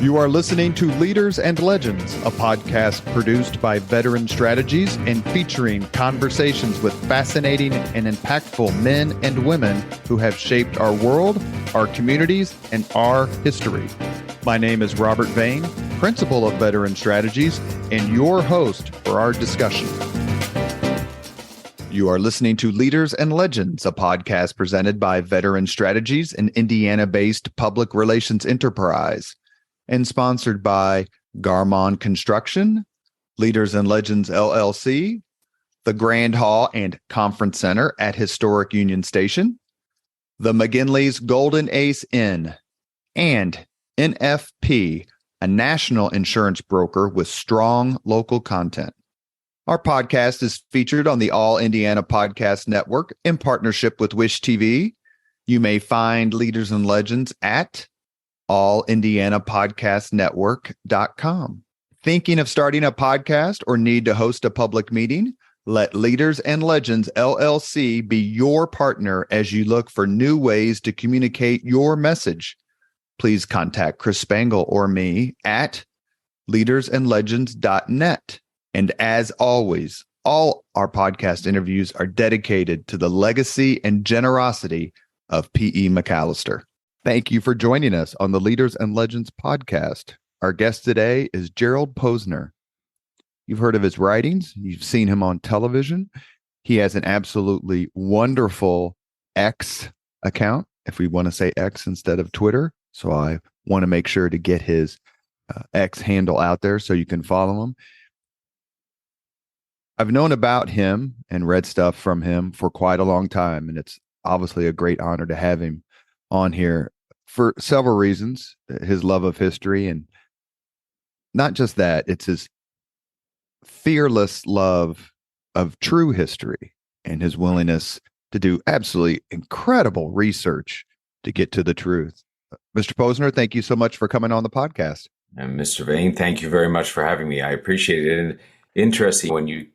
You are listening to Leaders and Legends, a podcast produced by Veteran Strategies and featuring conversations with fascinating and impactful men and women who have shaped our world, our communities, and our history. My name is Robert Vane, Principal of Veteran Strategies, and your host for our discussion. You are listening to Leaders and Legends, a podcast presented by Veteran Strategies, an Indiana-based public relations enterprise, and sponsored by Garmon Construction, Leaders and Legends LLC, the Grand Hall and Conference Center at Historic Union Station, the McGinley's Golden Ace Inn, and NFP, a national insurance broker with strong local content. Our podcast is featured on the All Indiana Podcast Network in partnership with Wish TV. You may find Leaders and Legends at allindianapodcastnetwork.com. Thinking of starting a podcast or need to host a public meeting? Let Leaders and Legends LLC be your partner as you look for new ways to communicate your message. Please contact Chris Spangle or me at leadersandlegends.net. And as always, all our podcast interviews are dedicated to the legacy and generosity of P.E. McAllister. Thank you for joining us on the Leaders and Legends podcast. Our guest today is Gerald Posner. You've heard of his writings. You've seen him on television. He has an absolutely wonderful X account, if we want to say X instead of Twitter. So I want to make sure to get his X handle out there so you can follow him. I've known about him and read stuff from him for quite a long time, and it's obviously a great honor to have him on here for several reasons. His love of history, and not just that, it's his fearless love of true history and his willingness to do absolutely incredible research to get to the truth. Mr. Posner, thank you so much for coming on the podcast. And Mr. Vane, thank you very much for having me. I appreciate it. And interesting when you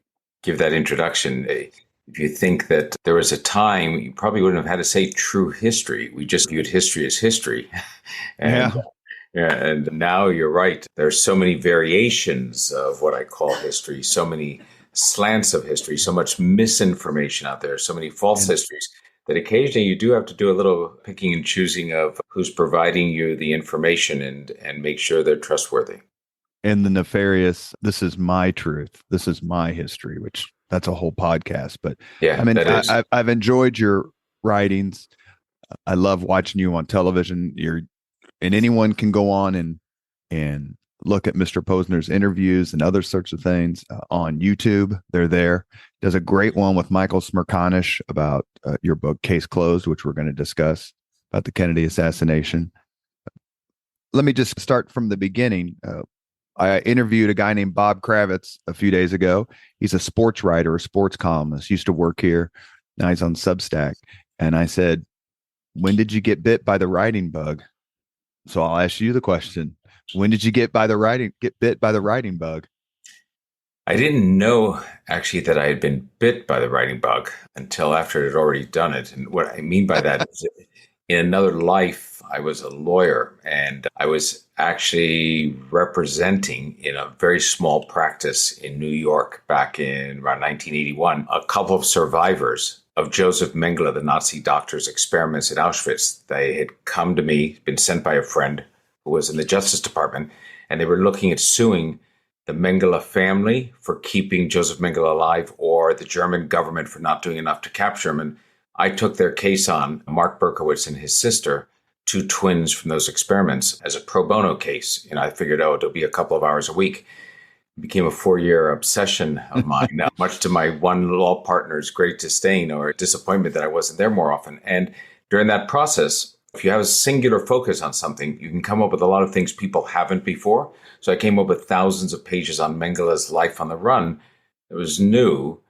give that introduction. If you think that there was a time, you probably wouldn't have had to say true history. We just viewed history as history. And now you're right. There's so many variations of what I call history, so many slants of history, so much misinformation out there, so many false histories, that occasionally you do have to do a little picking and choosing of who's providing you the information and make sure they're trustworthy. And the nefarious, this is my truth, this is my history, which that's a whole podcast. But yeah, I mean, I've enjoyed your writings. I love watching you on television. And anyone can go on and look at Mr. Posner's interviews and other sorts of things on YouTube. They're there. Does a great one with Michael Smerconish about your book, Case Closed, which we're going to discuss about the Kennedy assassination. Let me just start from the beginning. I interviewed a guy named Bob Kravitz a few days ago. He's a sports writer, a sports columnist, used to work here. Now he's on Substack. And I said, when did you get bit by the writing bug? So I'll ask you the question. When did you get bit by the writing bug? I didn't know actually that I had been bit by the writing bug until after it had already done it. And what I mean by that is in another life, I was a lawyer, and I was actually representing in a very small practice in New York back in around 1981, a couple of survivors of Josef Mengele, the Nazi doctor's experiments at Auschwitz. They had come to me, been sent by a friend who was in the Justice Department, and they were looking at suing the Mengele family for keeping Josef Mengele alive or the German government for not doing enough to capture him. And I took their case on, Mark Berkowitz and his sister, two twins from those experiments, as a pro bono case. I figured, it'll be a couple of hours a week. It became a 4-year obsession of mine, now, much to my one law partner's great disdain or disappointment that I wasn't there more often. And during that process, if you have a singular focus on something, you can come up with a lot of things people haven't before. So I came up with thousands of pages on Mengele's life on the run. It was new.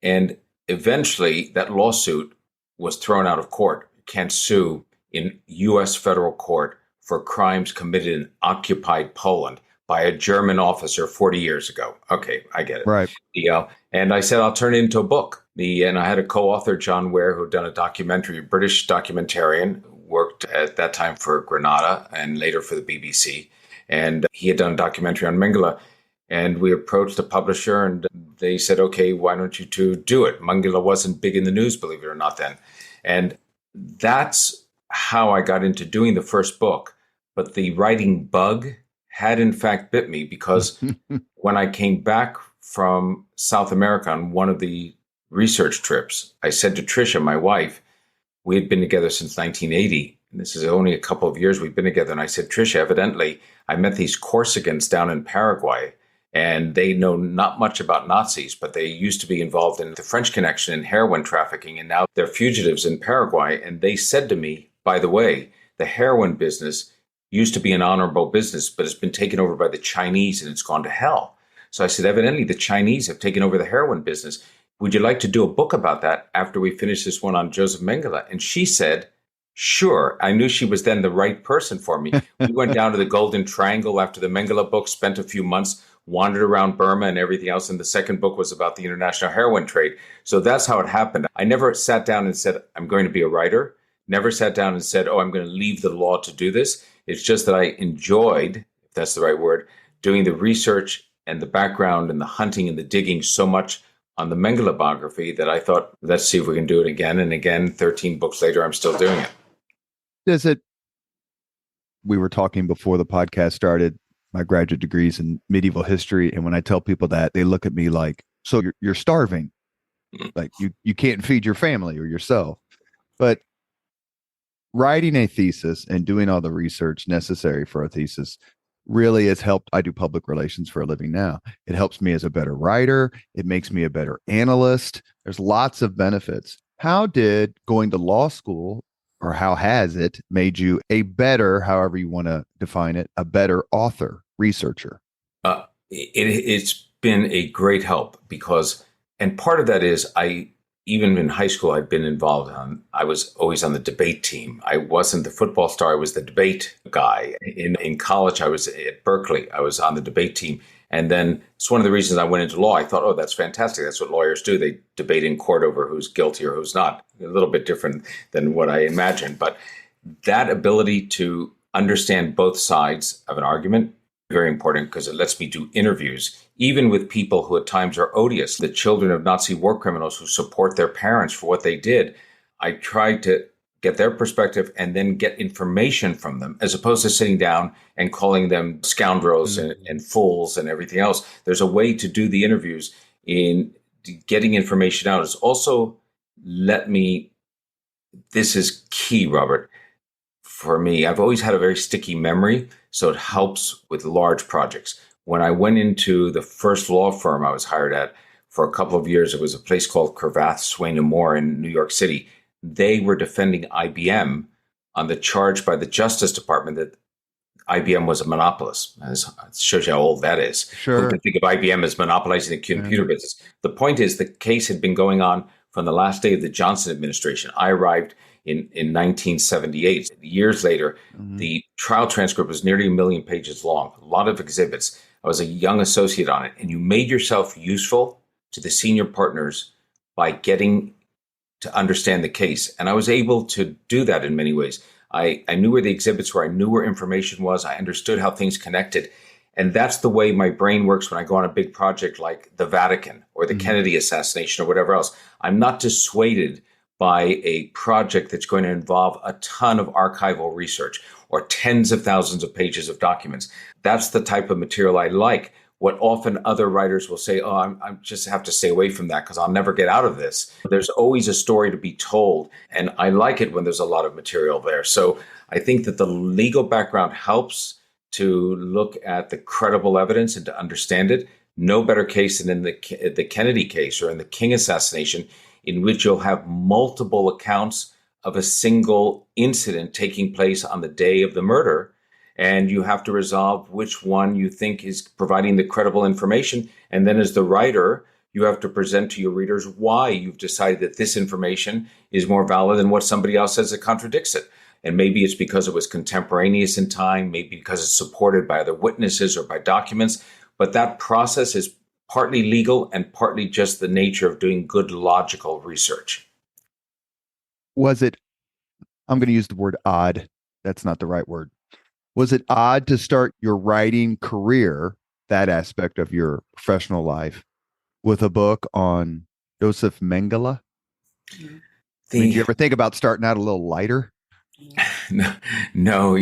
And eventually that lawsuit was thrown out of court. You can't sue in U.S. federal court for crimes committed in occupied Poland by a German officer 40 years ago. Okay, I get it. Right. And I said, I'll turn it into a book. And I had a co-author, John Ware, who'd done a documentary, a British documentarian, worked at that time for Granada and later for the BBC. And he had done a documentary on Mengele. And we approached the publisher and they said, okay, why don't you two do it? Mengele wasn't big in the news, believe it or not, then. And that's how I got into doing the first book. But the writing bug had in fact bit me, because when I came back from South America on one of the research trips, I said to Tricia, my wife, we had been together since 1980. And this is only a couple of years we've been together. And I said, Tricia, evidently, I met these Corsicans down in Paraguay, and they know not much about Nazis, but they used to be involved in the French Connection and heroin trafficking, and now they're fugitives in Paraguay. And they said to me, by the way, the heroin business used to be an honorable business, but it's been taken over by the Chinese and it's gone to hell. So I said, evidently, the Chinese have taken over the heroin business. Would you like to do a book about that after we finish this one on Josef Mengele? And she said, sure. I knew she was then the right person for me. We went down to the Golden Triangle after the Mengele book, spent a few months, wandered around Burma and everything else. And the second book was about the international heroin trade. So that's how it happened. I never sat down and said, I'm going to be a writer. Never sat down and said, oh, I'm going to leave the law to do this. It's just that I enjoyed, if that's the right word, doing the research and the background and the hunting and the digging so much on the Mengele biography that I thought, let's see if we can do it again. And again, 13 books later, I'm still doing it. We were talking before the podcast started, my graduate degrees in medieval history. And when I tell people that, they look at me like, so you're starving, like you can't feed your family or yourself. But writing a thesis and doing all the research necessary for a thesis really has helped. I do public relations for a living now. It helps me as a better writer. It makes me a better analyst. There's lots of benefits. How did going to law school, or how has it made you a better, however you want to define it, a better author, researcher? It's been a great help because, and part of that is even in high school, I've been involved I was always on the debate team. I wasn't the football star. I was the debate guy. In college, I was at Berkeley. I was on the debate team. And then it's one of the reasons I went into law. I thought, oh, that's fantastic. That's what lawyers do. They debate in court over who's guilty or who's not. A little bit different than what I imagined. But that ability to understand both sides of an argument, very important, because it lets me do interviews, even with people who at times are odious, the children of Nazi war criminals who support their parents for what they did. I tried to get their perspective and then get information from them, as opposed to sitting down and calling them scoundrels and fools and everything else. There's a way to do the interviews in getting information out. It's also this is key, Robert. For me, I've always had a very sticky memory, so it helps with large projects. When I went into the first law firm I was hired at for a couple of years, it was a place called Cravath, Swain & Moore in New York City. They were defending IBM on the charge by the Justice Department that IBM was a monopolist. It shows you how old that is. Sure. Who can think of IBM as monopolizing the computer business? The point is, the case had been going on from the last day of the Johnson administration. I arrived in 1978. Years later, the trial transcript was nearly 1 million pages long, a lot of exhibits. I was a young associate on it, and you made yourself useful to the senior partners by getting to understand the case. And I was able to do that in many ways. I knew where the exhibits were. I knew where information was. I understood how things connected. And that's the way my brain works when I go on a big project like the Vatican or the Kennedy assassination or whatever else. I'm not dissuaded by a project that's going to involve a ton of archival research or tens of thousands of pages of documents. That's the type of material I like. What often other writers will say, oh, I just have to stay away from that because I'll never get out of this. There's always a story to be told. And I like it when there's a lot of material there. So I think that the legal background helps to look at the credible evidence and to understand it. No better case than in the Kennedy case or in the King assassination, in which you'll have multiple accounts of a single incident taking place on the day of the murder. And you have to resolve which one you think is providing the credible information. And then as the writer, you have to present to your readers why you've decided that this information is more valid than what somebody else says that contradicts it. And maybe it's because it was contemporaneous in time, maybe because it's supported by other witnesses or by documents. But that process is partly legal and partly just the nature of doing good logical research. Was it, I'm going to use the word odd. That's not the right word. Was it odd to start your writing career, that aspect of your professional life, with a book on Josef Mengele? Did you ever think about starting out a little lighter? No,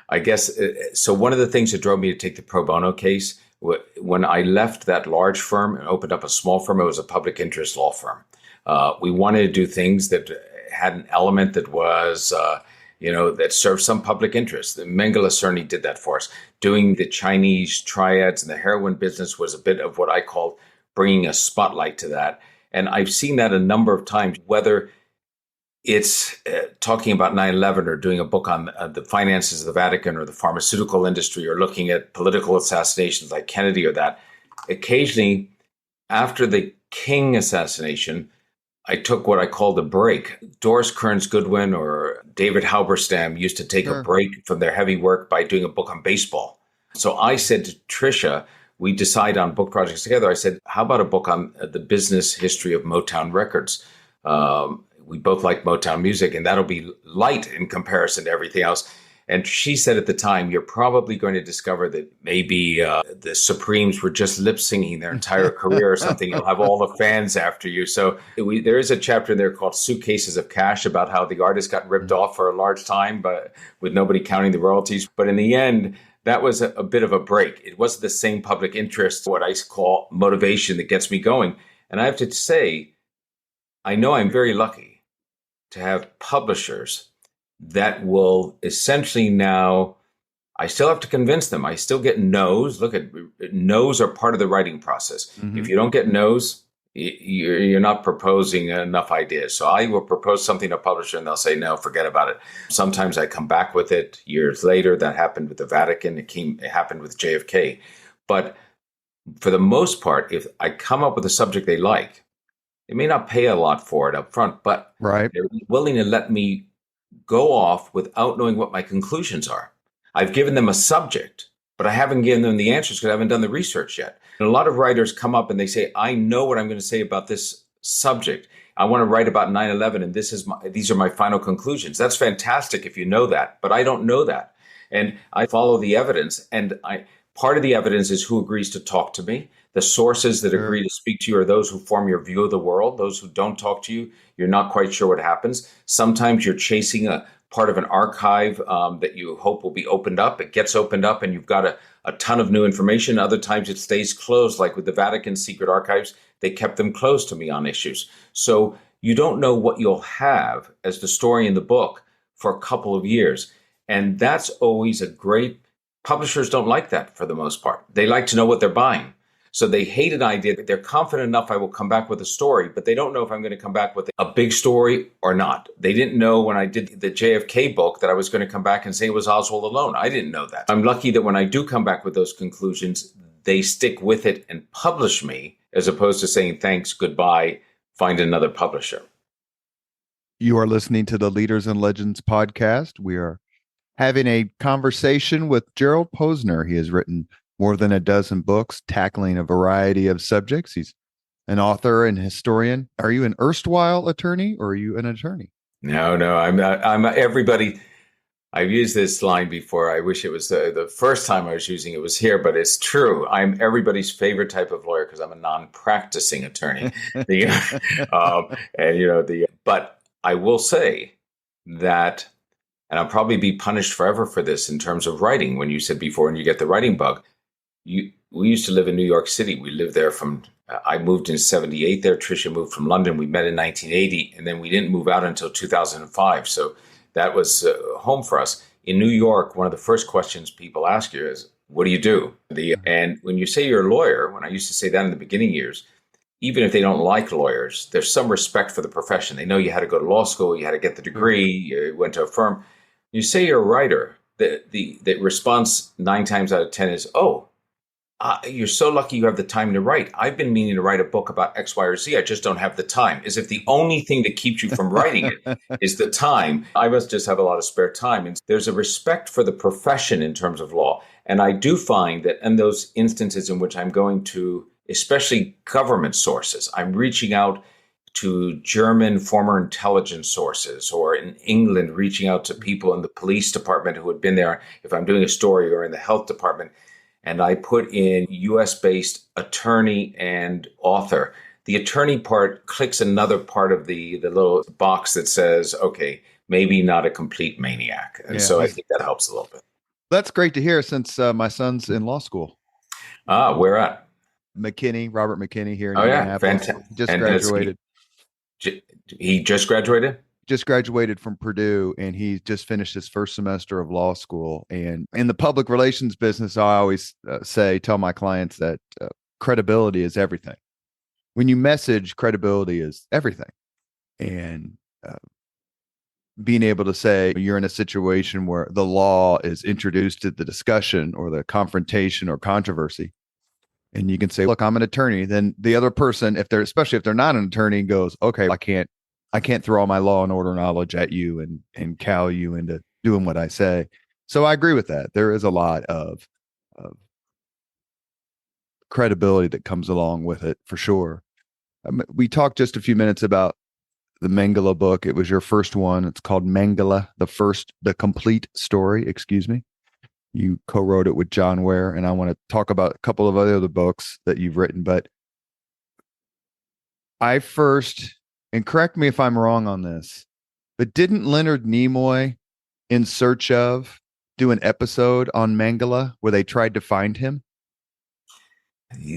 I guess, so one of the things that drove me to take the pro bono case, when I left that large firm and opened up a small firm, it was a public interest law firm. We wanted to do things that had an element that was, that served some public interest. Mengele certainly did that for us. Doing the Chinese triads and the heroin business was a bit of what I called bringing a spotlight to that. And I've seen that a number of times, whether it's talking about 9/11 or doing a book on the finances of the Vatican or the pharmaceutical industry or looking at political assassinations like Kennedy or that. Occasionally, after the King assassination, I took what I called a break. Doris Kearns Goodwin or David Halberstam used to take a break from their heavy work by doing a book on baseball. So I said to Tricia, we decide on book projects together. I said, how about a book on the business history of Motown Records? We both like Motown music, and that'll be light in comparison to everything else. And she said at the time, you're probably going to discover that maybe the Supremes were just lip singing their entire career or something. You'll have all the fans after you. So there is a chapter in there called Suitcases of Cash about how the artist got ripped off for a large time, but with nobody counting the royalties. But in the end, that was a bit of a break. It wasn't the same public interest, what I call motivation that gets me going. And I have to say, I know I'm very lucky to have publishers that will essentially now, I still have to convince them. I still get no's. Look, no's are part of the writing process. Mm-hmm. If you don't get no's, you're not proposing enough ideas. So I will propose something to a publisher and they'll say, no, forget about it. Sometimes I come back with it years later. That happened with the Vatican. It happened with JFK. But for the most part, if I come up with a subject they like, they may not pay a lot for it up front, but they're willing to let me go off without knowing what my conclusions are. I've given them a subject, but I haven't given them the answers because I haven't done the research yet. And a lot of writers come up and they say, I know what I'm going to say about this subject. I want to write about 9/11 and these are my final conclusions. That's fantastic if you know that, but I don't know that. And I follow the evidence, and part of the evidence is who agrees to talk to me. The sources that agree to speak to you are those who form your view of the world. Those who don't talk to you, you're not quite sure what happens. Sometimes you're chasing a part of an archive that you hope will be opened up. It gets opened up and you've got a ton of new information. Other times it stays closed, like with the Vatican secret archives. They kept them closed to me on issues. So you don't know what you'll have as the story in the book for a couple of years. And that's always a great, publishers don't like that for the most part. They like to know what they're buying. So they hate an idea that they're confident enough I will come back with a story, but they don't know if I'm going to come back with a big story or not. They didn't know when I did the JFK book that I was going to come back and say it was Oswald alone. I didn't know that. I'm lucky that when I do come back with those conclusions, they stick with it and publish me as opposed to saying thanks, goodbye, find another publisher. You are listening to the Leaders and Legends podcast. We are having a conversation with Gerald Posner. He has written more than a dozen books tackling a variety of subjects. He's an author and historian. Are you an erstwhile attorney or are you an attorney? No, I'm not. I'm everybody. I've used this line before. I wish it was the first time I was using it was here, but it's true. I'm everybody's favorite type of lawyer because I'm a non-practicing attorney. But I will say that, and I'll probably be punished forever for this in terms of writing. When you said before, and you get the writing bug. We used to live in New York City. We lived there I moved in 78 there. Tricia moved from London. We met in 1980, and then we didn't move out until 2005. So that was home for us. In New York, one of the first questions people ask you is, what do you do? And when you say you're a lawyer, when I used to say that in the beginning years, even if they don't like lawyers, there's some respect for the profession. They know you had to go to law school, you had to get the degree, you went to a firm. You say you're a writer, the response 9 times out of 10 is, you're so lucky you have the time to write. I've been meaning to write a book about X, Y, or Z. I just don't have the time. As if the only thing that keeps you from writing it is the time. I must just have a lot of spare time. And there's a respect for the profession in terms of law. And I do find that in those instances in which I'm going to, especially government sources, I'm reaching out to German former intelligence sources, or in England, reaching out to people in the police department who had been there, if I'm doing a story, or in the health department. And I put in US-based attorney and author. The attorney part clicks another part of the little box that says, okay, maybe not a complete maniac. And so I think that helps a little bit. That's great to hear, since my son's in law school. Where at? Robert McKinney here in Indianapolis. Yeah, fantastic. Just graduated. He just graduated? Just graduated from Purdue, and he just finished his first semester of law school. And in the public relations business, I always tell my clients that credibility is everything. When you message, credibility is everything. And being able to say you're in a situation where the law is introduced to the discussion or the confrontation or controversy, and you can say, look, I'm an attorney. Then the other person, especially if they're not an attorney, goes, okay, I can't throw all my law and order knowledge at you and cow you into doing what I say. So I agree with that. There is a lot of credibility that comes along with it, for sure. We talked just a few minutes about the Mengele book. It was your first one. It's called Mengele, the complete story, excuse me. You co-wrote it with John Ware, and I want to talk about a couple of other books that you've written. But I first, and correct me if I'm wrong on this, but didn't Leonard Nimoy, In Search Of, do an episode on Mengele where they tried to find him?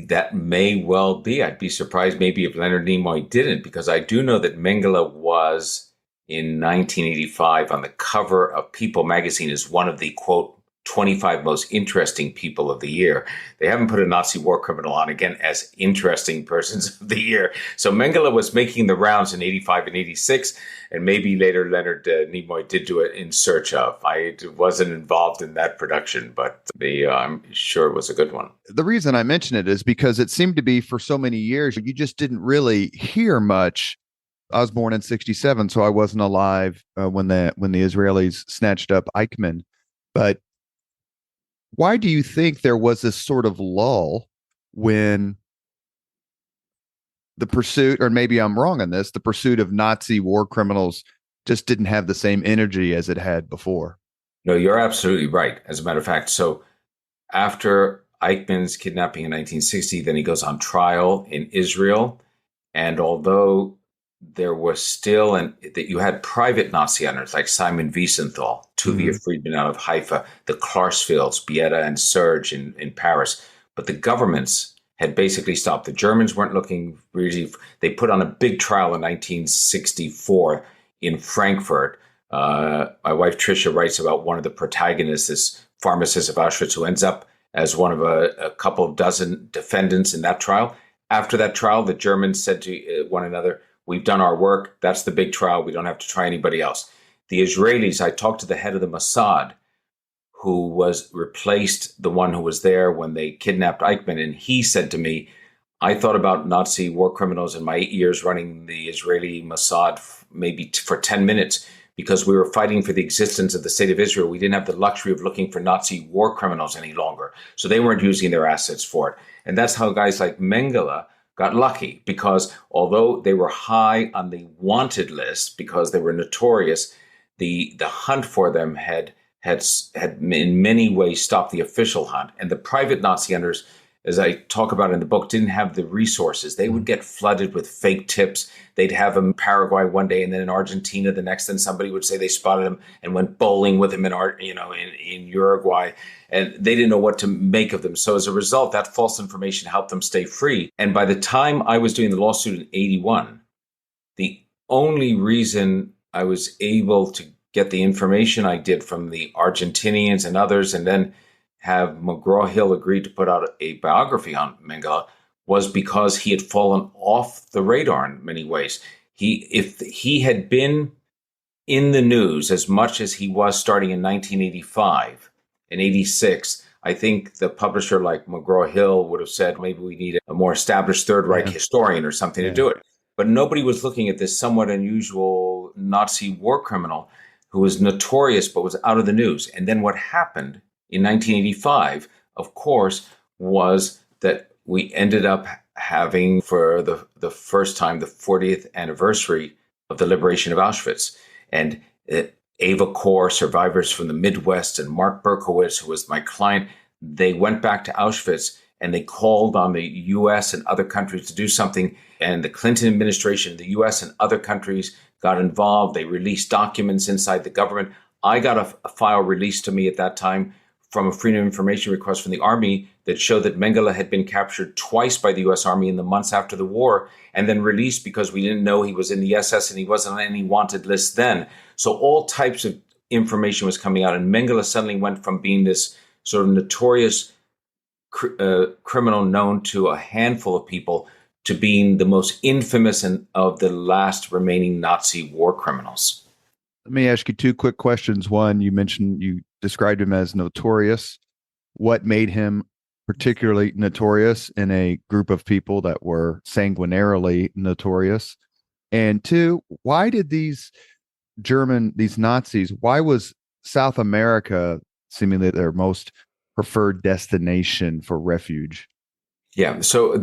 That may well be. I'd be surprised maybe if Leonard Nimoy didn't, because I do know that Mengele was in 1985 on the cover of People magazine as one of the, quote, 25 most interesting people of the year. They haven't put a Nazi war criminal on again as interesting persons of the year. So Mengele was making the rounds in 85 and 86, and maybe later Leonard Nimoy did do it In Search Of. I wasn't involved in that production, but I'm sure it was a good one. The reason I mention it is because it seemed to be for so many years, you just didn't really hear much. I was born in 1967, so I wasn't alive when the Israelis snatched up Eichmann. But why do you think there was this sort of lull when the pursuit, or maybe I'm wrong on this, the pursuit of Nazi war criminals just didn't have the same energy as it had before? No, you're absolutely right. As a matter of fact, so after Eichmann's kidnapping in 1960, then he goes on trial in Israel. And although there was still, that you had private Nazi hunters like Simon Wiesenthal, Tuvia Friedman out of Haifa, the Klarsfields, Bieta and Serge in Paris. But the governments had basically stopped. The Germans weren't looking really. They put on a big trial in 1964 in Frankfurt. My wife Tricia writes about one of the protagonists, this pharmacist of Auschwitz, who ends up as one of a couple of dozen defendants in that trial. After that trial, the Germans said to one another, we've done our work. That's the big trial. We don't have to try anybody else. The Israelis, I talked to the head of the Mossad, who was replaced the one who was there when they kidnapped Eichmann. And he said to me, I thought about Nazi war criminals in my 8 years running the Israeli Mossad maybe for 10 minutes, because we were fighting for the existence of the state of Israel. We didn't have the luxury of looking for Nazi war criminals any longer. So they weren't using their assets for it. And that's how guys like Mengele got lucky, because although they were high on the wanted list because they were notorious, the hunt for them had in many ways stopped the official hunt. And the private Nazi hunters, as I talk about in the book, didn't have the resources. They would get flooded with fake tips. They'd have him in Paraguay one day, and then in Argentina the next. Then somebody would say they spotted him and went bowling with him in Uruguay, and they didn't know what to make of them. So as a result, that false information helped them stay free. And by the time I was doing the lawsuit in 81, the only reason I was able to get the information I did from the Argentinians and others, and then have McGraw-Hill agreed to put out a biography on Mengele, was because he had fallen off the radar in many ways. If he had been in the news as much as he was starting in 1985 and 86, I think the publisher like McGraw-Hill would have said, maybe we need a more established Third Reich historian or something to do it. But nobody was looking at this somewhat unusual Nazi war criminal who was notorious but was out of the news. And then what happened in 1985, of course, was that we ended up having for the first time the 40th anniversary of the liberation of Auschwitz. And Ava Kor, survivors from the Midwest, and Mark Berkowitz, who was my client, they went back to Auschwitz and they called on the U.S. and other countries to do something. And the Clinton administration, the U.S. and other countries got involved. They released documents inside the government. I got a file released to me at that time from a Freedom of Information request from the Army that showed that Mengele had been captured twice by the U.S. Army in the months after the war and then released because we didn't know he was in the SS and he wasn't on any wanted list then. So all types of information was coming out, and Mengele suddenly went from being this sort of notorious criminal known to a handful of people to being the most infamous of the last remaining Nazi war criminals. Let me ask you two quick questions. One, you described him as notorious. What made him particularly notorious in a group of people that were sanguinarily notorious? And two, why did these Nazis, why was South America seemingly their most preferred destination for refuge? Yeah. So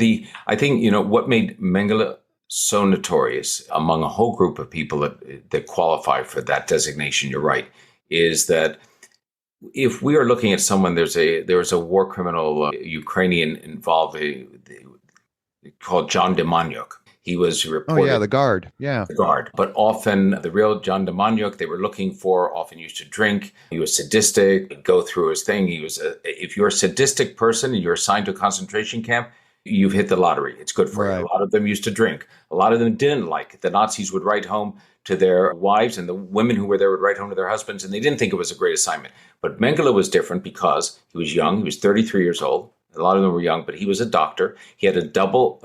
I think, what made Mengele so notorious among a whole group of people that qualify for that designation, you're right, is that if we are looking at someone, there was a war criminal Ukrainian involved called John Demanyuk. He was reported. Oh, yeah, the guard. Yeah. The guard. But often the real John Demanyuk they were looking for often used to drink. He was sadistic, go through his thing. If you're a sadistic person and you're assigned to a concentration camp, you've hit the lottery. It's good for you. A lot of them used to drink. A lot of them didn't like it. The Nazis would write home to their wives, and the women who were there would write home to their husbands, and they didn't think it was a great assignment. But Mengele was different because he was young. He was 33 years old. A lot of them were young, but he was a doctor. He had a double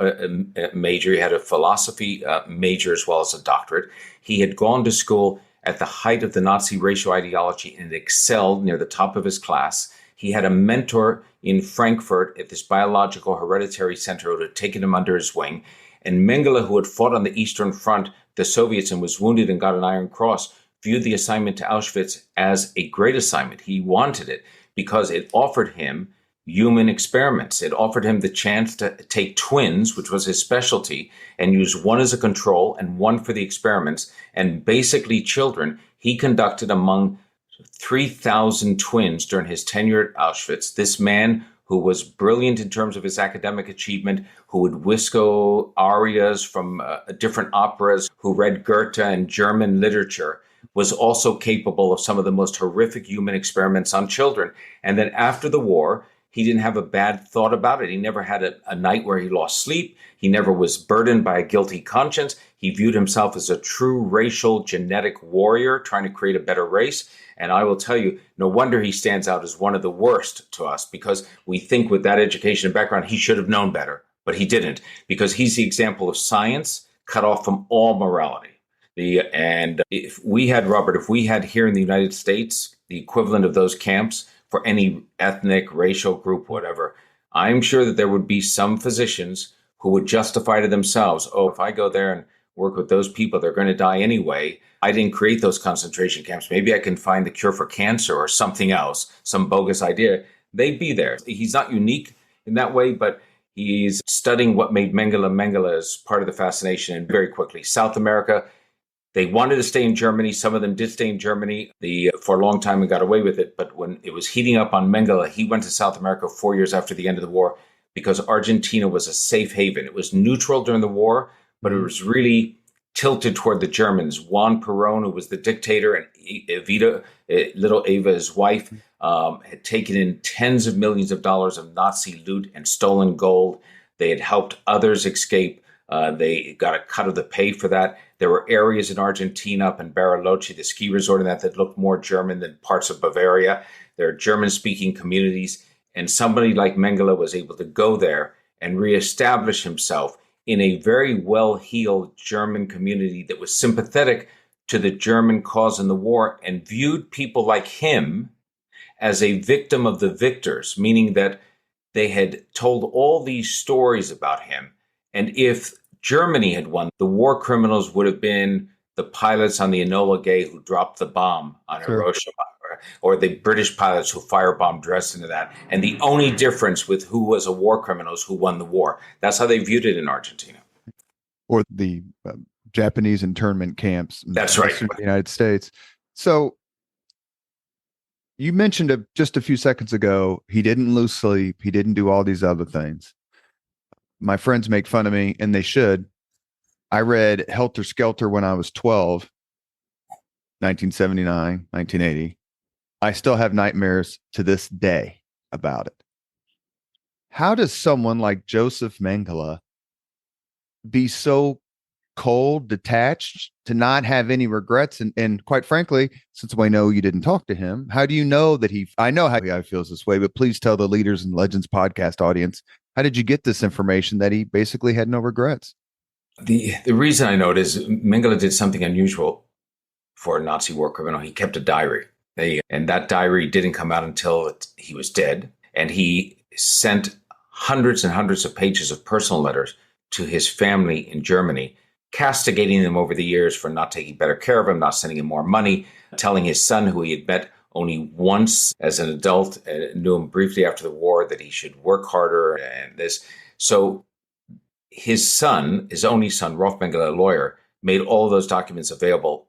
major. He had a philosophy major as well as a doctorate. He had gone to school at the height of the Nazi racial ideology and excelled near the top of his class. He had a mentor in Frankfurt at this biological hereditary center who had taken him under his wing. And Mengele, who had fought on the Eastern Front, the Soviets, and was wounded and got an Iron Cross, viewed the assignment to Auschwitz as a great assignment. He wanted it because it offered him human experiments. It offered him the chance to take twins, which was his specialty, and use one as a control and one for the experiments. And basically children, he conducted among 3,000 twins during his tenure at Auschwitz. This man who was brilliant in terms of his academic achievement, who would whistle arias from different operas, who read Goethe and German literature, was also capable of some of the most horrific human experiments on children. And then after the war, he didn't have a bad thought about it. He never had a night where he lost sleep. He never was burdened by a guilty conscience. He viewed himself as a true racial genetic warrior trying to create a better race. And I will tell you, no wonder he stands out as one of the worst to us, because we think with that education and background, he should have known better, but he didn't, because he's the example of science cut off from all morality. And if we had here in the United States, the equivalent of those camps for any ethnic, racial group, whatever, I'm sure that there would be some physicians who would justify to themselves, oh, if I go there and work with those people, they're going to die anyway. I didn't create those concentration camps. Maybe I can find the cure for cancer or something else, some bogus idea. They'd be there. He's not unique in that way, but he's studying what made Mengele as part of the fascination. And very quickly, South America, they wanted to stay in Germany. Some of them did stay in Germany for a long time and got away with it. But when it was heating up on Mengele, he went to South America 4 years after the end of the war because Argentina was a safe haven. It was neutral during the war, but it was really tilted toward the Germans. Juan Perón, who was the dictator, and little Eva, his wife, had taken in tens of millions of dollars of Nazi loot and stolen gold. They had helped others escape. They got a cut of the pay for that. There were areas in Argentina, up in Bariloche, the ski resort, and that looked more German than parts of Bavaria. There are German-speaking communities. And somebody like Mengele was able to go there and reestablish himself in a very well-heeled German community that was sympathetic to the German cause in the war and viewed people like him as a victim of the victors, meaning that they had told all these stories about him. And if Germany had won, the war criminals would have been the pilots on the Enola Gay who dropped the bomb on Hiroshima. or the British pilots who firebombed Dresden to that. And the only difference with who was a war criminal is who won the war. That's how they viewed it in Argentina. Or the Japanese internment camps. That's right. In the United States. So you mentioned just a few seconds ago, he didn't lose sleep. He didn't do all these other things. My friends make fun of me, and they should. I read Helter Skelter when I was 12, 1979, 1980. I still have nightmares to this day about it. How does someone like Josef Mengele be so cold, detached, to not have any regrets? And quite frankly, since I know you didn't talk to him, how do you know that I know how he feels this way, but please tell the Leaders and Legends podcast audience, how did you get this information that he basically had no regrets? The reason I know it is Mengele did something unusual for a Nazi war criminal. He kept a diary. And that diary didn't come out until he was dead. And he sent hundreds and hundreds of pages of personal letters to his family in Germany, castigating them over the years for not taking better care of him, not sending him more money, telling his son, who he had met only once as an adult, knew him briefly after the war, that he should work harder and this. So his son, his only son, Rolf Mengele, a lawyer, made all those documents available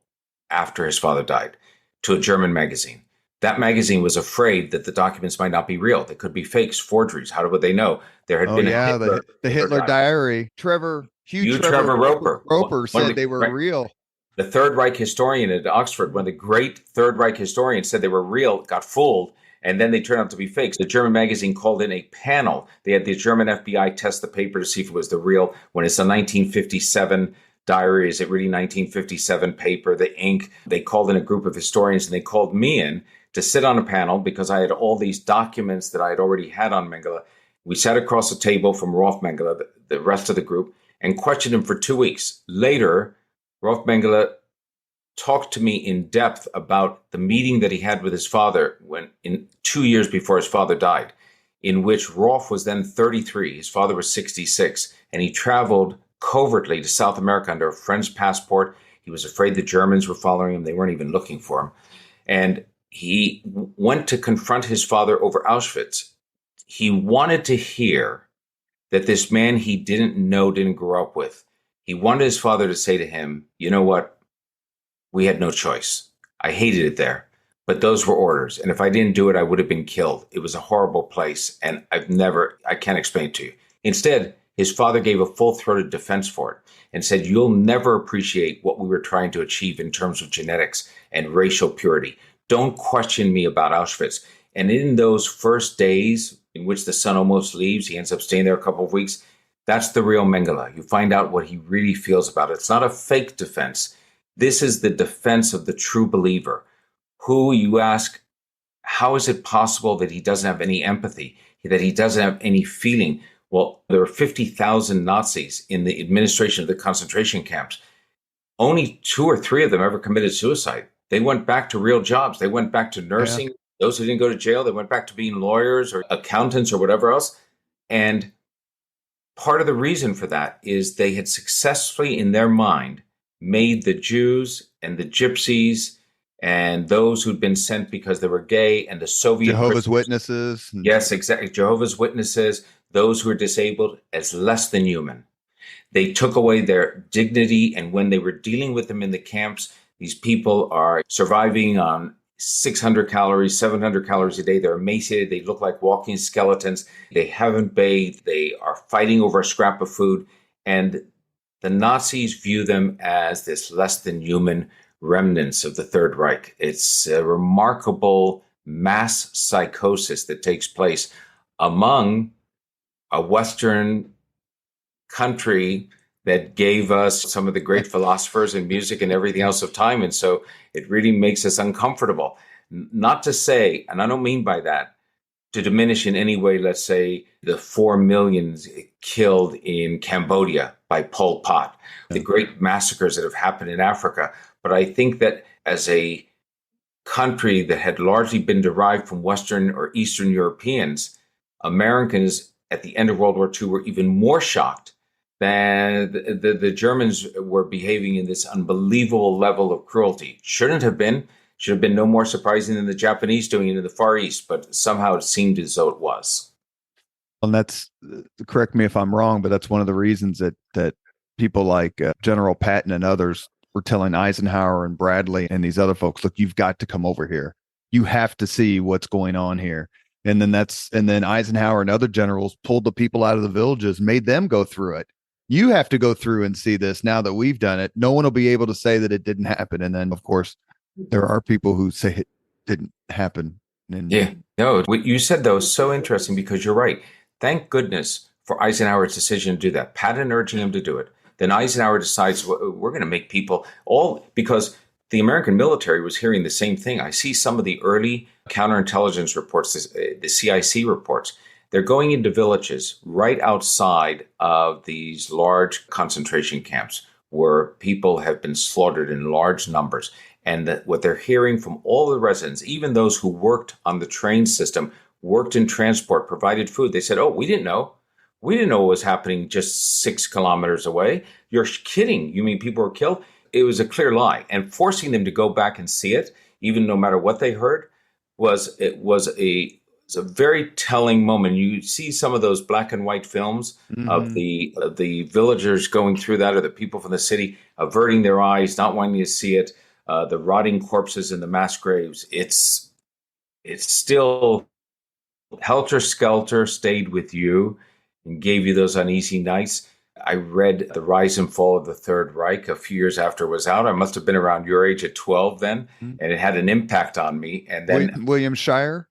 after his father died to a German magazine. That magazine was afraid that the documents might not be real. They could be fakes, forgeries. How would they know? There had been the Hitler diary. Trevor Roper said they were real. The Third Reich historian at Oxford, when the great Third Reich historian said they were real, got fooled, and then they turned out to be fakes. The German magazine called in a panel. They had the German FBI test the paper to see if it was the real. When it's a 1957 diary, is it really 1957 paper? The ink. They called in a group of historians, and they called me in to sit on a panel because I had all these documents that I had already had on Mengele. We sat across the table from Rolf Mengele, the rest of the group, and questioned him for 2 weeks. Later, Rolf Mengele talked to me in depth about the meeting that he had with his father 2 years before his father died, in which Rolf was then 33, his father was 66, and he traveled covertly to South America under a friend's passport. He was afraid the Germans were following him. They weren't even looking for him. And he went to confront his father over Auschwitz. He wanted to hear that this man he didn't know, didn't grow up with, he wanted his father to say to him, you know what? We had no choice. I hated it there, but those were orders. And if I didn't do it, I would have been killed. It was a horrible place. And I can't explain it to you. Instead, his father gave a full-throated defense for it and said, you'll never appreciate what we were trying to achieve in terms of genetics and racial purity. Don't question me about Auschwitz. And in those first days in which the son almost leaves, he ends up staying there a couple of weeks. That's the real Mengele. You find out what he really feels about it. It's not a fake defense. This is the defense of the true believer, who you ask, how is it possible that he doesn't have any empathy, that he doesn't have any feeling? Well, there were 50,000 Nazis in the administration of the concentration camps. Only 2 or 3 of them ever committed suicide. They went back to real jobs. They went back to nursing. Yeah. Those who didn't go to jail, they went back to being lawyers or accountants or whatever else. And part of the reason for that is they had successfully, in their mind, made the Jews and the Gypsies and those who'd been sent because they were gay and the Soviet Jehovah's Witnesses. Yes, exactly. Jehovah's Witnesses, those who are disabled, as less than human. They took away their dignity. And when they were dealing with them in the camps, these people are surviving on 600 calories, 700 calories a day. They're emaciated. They look like walking skeletons. They haven't bathed. They are fighting over a scrap of food. And the Nazis view them as this less than human remnants of the Third Reich. It's a remarkable mass psychosis that takes place among a Western country that gave us some of the great philosophers and music and everything else of time. And so it really makes us uncomfortable. Not to say, and I don't mean by that, to diminish in any way, let's say, the 4 million killed in Cambodia by Pol Pot, the great massacres that have happened in Africa. But I think that as a country that had largely been derived from Western or Eastern Europeans, Americans at the end of World War II were even more shocked than the Germans were behaving in this unbelievable level of cruelty. Shouldn't have been. Should have been no more surprising than the Japanese doing it in the Far East, but somehow it seemed as though it was. And that's, correct me if I'm wrong, but that's one of the reasons that people like General Patton and others were telling Eisenhower and Bradley and these other folks, look, you've got to come over here. You have to see what's going on here. And then Eisenhower and other generals pulled the people out of the villages, made them go through it. You have to go through and see this now that we've done it. No one will be able to say that it didn't happen. And then, of course, there are people who say it didn't happen. Yeah. No, what you said, though, is so interesting because you're right. Thank goodness for Eisenhower's decision to do that. Patton urging him to do it. Then Eisenhower decides, well, we're going to make people all, because the American military was hearing the same thing. I see some of the early counterintelligence reports, the CIC reports. They're going into villages right outside of these large concentration camps where people have been slaughtered in large numbers. And that what they're hearing from all the residents, even those who worked on the train system, worked in transport, provided food, they said, oh, we didn't know. We didn't know what was happening just 6 kilometers away. You're kidding. You mean people were killed? It was a clear lie. And forcing them to go back and see it, even no matter what they heard, was a very telling moment. You see some of those black and white films of the villagers going through that, or the people from the city averting their eyes, not wanting to see it, the rotting corpses in the mass graves. It's still helter-skelter stayed with you and gave you those uneasy nights. I read The Rise and Fall of the Third Reich a few years after it was out. I must have been around your age at 12 then, and it had an impact on me. And then William Shirer's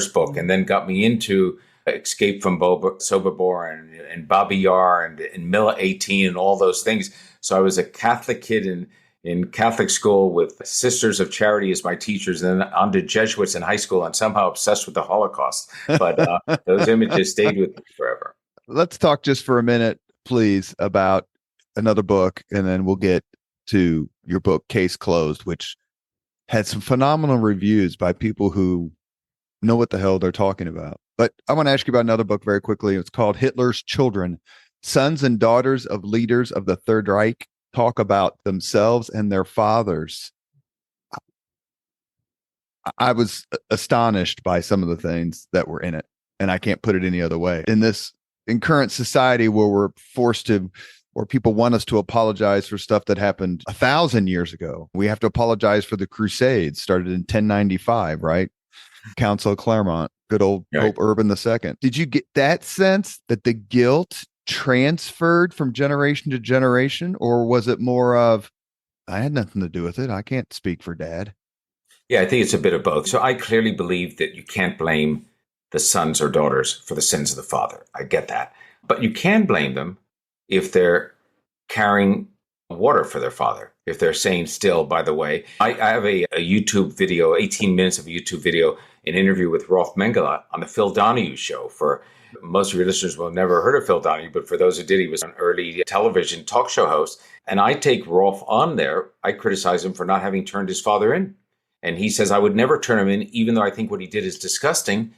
book, and then got me into Escape from Sobibor and Babi Yar and Mila 18 and all those things. So I was a Catholic kid in Catholic school with Sisters of Charity as my teachers, and then on to Jesuits in high school, and somehow obsessed with the Holocaust. But those images stayed with me forever. Let's talk just for a minute, please, about another book, and then we'll get to your book, Case Closed, which had some phenomenal reviews by people who know what the hell they're talking about. But I want to ask you about another book very quickly. It's called Hitler's Children. Sons and daughters of leaders of the Third Reich talk about themselves and their fathers. I was astonished by some of the things that were in it, and I can't put it any other way. In current society where we're forced to, or people want us to apologize for stuff that happened 1,000 years ago. We have to apologize for the Crusades, started in 1095, right? Council of Claremont, good old Pope Urban II. Did you get that sense that the guilt transferred from generation to generation, or was it more of, I had nothing to do with it, I can't speak for Dad? Yeah, I think it's a bit of both. So I clearly believe that you can't blame the sons or daughters for the sins of the father. I get that. But you can blame them if they're carrying water for their father, if they're saying still, by the way. I have a YouTube video, 18 minutes of a YouTube video, an interview with Josef Mengele on the Phil Donahue show. For most of your listeners will have never heard of Phil Donahue, but for those who did, he was an early television talk show host. And I take Rolf on there. I criticize him for not having turned his father in. And he says, I would never turn him in, even though I think what he did is disgusting,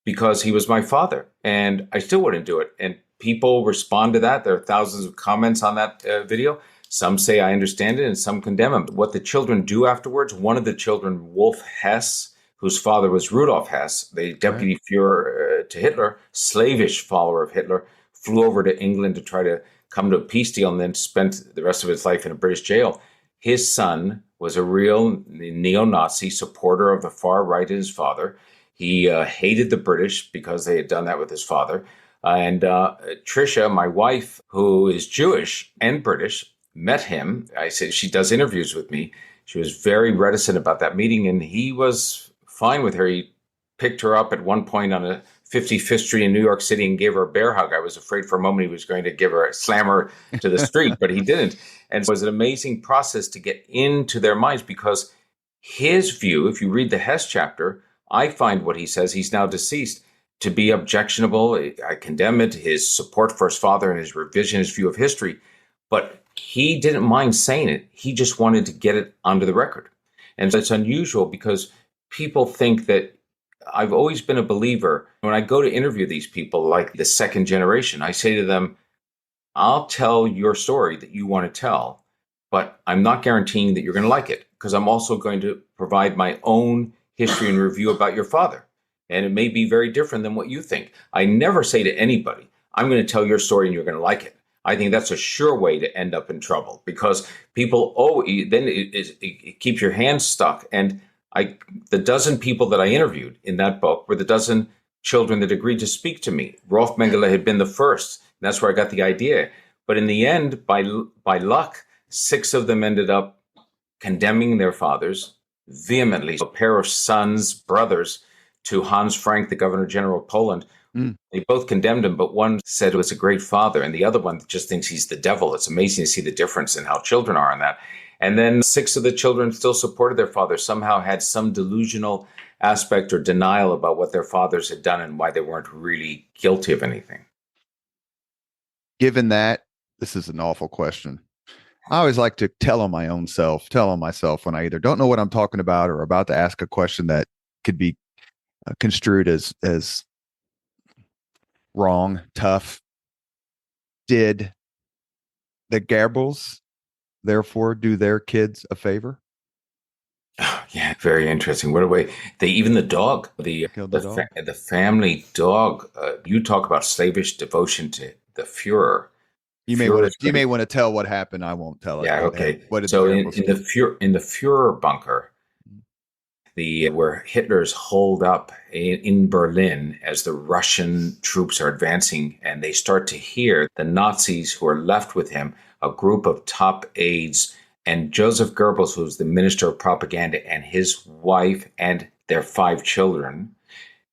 because he was my father, and I still wouldn't do it. And people respond to that. There are thousands of comments on that video. Some say I understand it, and some condemn him. What the children do afterwards, one of the children, Wolf Hess, whose father was Rudolf Hess, the deputy Führer to Hitler, slavish follower of Hitler, flew over to England to try to come to a peace deal and then spent the rest of his life in a British jail. His son was a real neo-Nazi supporter of the far right as his father. He hated the British because they had done that with his father. And Tricia, my wife, who is Jewish and British, met him. I said she does interviews with me. She was very reticent about that meeting, and he was fine with her. He picked her up at one point on a 55th Street in New York City and gave her a bear hug. I was afraid for a moment he was going to slam her to the street, but he didn't. And so it was an amazing process to get into their minds, because his view, if you read the Hess chapter, I find what he says, he's now deceased, to be objectionable. I condemn it, his support for his father and his revisionist view of history. But he didn't mind saying it. He just wanted to get it onto the record. And so it's unusual, because people think that I've always been a believer. When I go to interview these people, like the second generation, I say to them, I'll tell your story that you want to tell, but I'm not guaranteeing that you're going to like it. because I'm also going to provide my own history and review about your father. And it may be very different than what you think. I never say to anybody, I'm going to tell your story and you're going to like it. I think that's a sure way to end up in trouble, because people, then it keeps your hands stuck. And the dozen people that I interviewed in that book were the dozen children that agreed to speak to me. Rolf Mengele had been the first. And that's where I got the idea. But in the end, by luck, 6 of them ended up condemning their fathers vehemently. A pair of sons, brothers, to Hans Frank, the Governor General of Poland. They both condemned him, but one said it was a great father, and the other one just thinks he's the devil. It's amazing to see the difference in how children are on that. And then 6 of the children still supported their father, somehow had some delusional aspect or denial about what their fathers had done and why they weren't really guilty of anything. Given that, this is an awful question. I always like to tell on myself when I either don't know what I'm talking about or about to ask a question that could be construed as wrong, tough. Did the Goebbels therefore do their kids a favor? Oh, yeah, very interesting. What a way! Even the dog, the family dog. You talk about slavish devotion to the Führer. You may want to tell what happened. I won't tell it. Yeah, okay. So in the Führer bunker, where Hitler's holed up in Berlin as the Russian troops are advancing, and they start to hear the Nazis who are left with him, a group of top aides, and Joseph Goebbels, who's the minister of propaganda, and his wife and their 5 children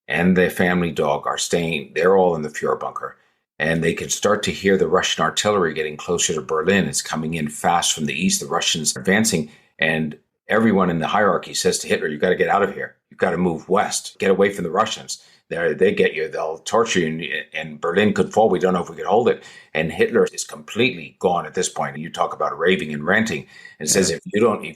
and their family dog are staying. They're all in the Führer bunker. And they can start to hear the Russian artillery getting closer to Berlin. It's coming in fast from the east. The Russians are advancing. And everyone in the hierarchy says to Hitler, you've got to get out of here. You've got to move west. Get away from the Russians. They get you. They'll torture you. And Berlin could fall. We don't know if we could hold it. And Hitler is completely gone at this point. And you talk about raving and ranting. And says, if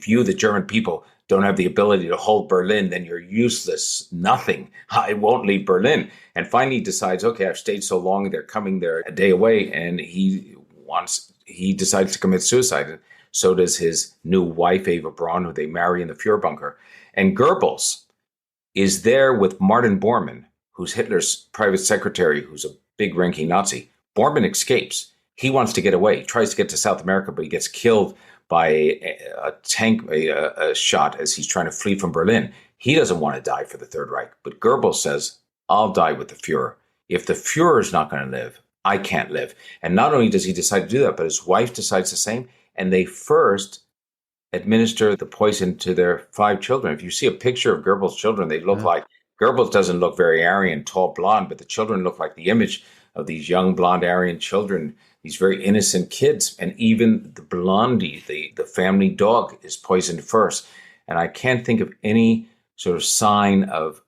you, the German people, don't have the ability to hold Berlin, then you're useless. Nothing. I won't leave Berlin. And finally decides, okay, I've stayed so long, they're coming there a day away. And he decides to commit suicide. And so does his new wife, Eva Braun, who they marry in the Führer bunker. And Goebbels is there with Martin Bormann, who's Hitler's private secretary, who's a big ranking Nazi. Bormann escapes. He wants to get away. He tries to get to South America, but he gets killed by a tank a shot as he's trying to flee from Berlin. He doesn't want to die for the Third Reich, but Goebbels says, I'll die with the Führer. If the Führer is not going to live, I can't live. And not only does he decide to do that, but his wife decides the same. And they first administer the poison to their 5 children. If you see a picture of Goebbels' children, they look like, Goebbels doesn't look very Aryan, tall, blonde, but the children look like the image of these young, blonde Aryan children, these very innocent kids. And even the Blondie, the family dog, is poisoned first. And I can't think of any sort of sign of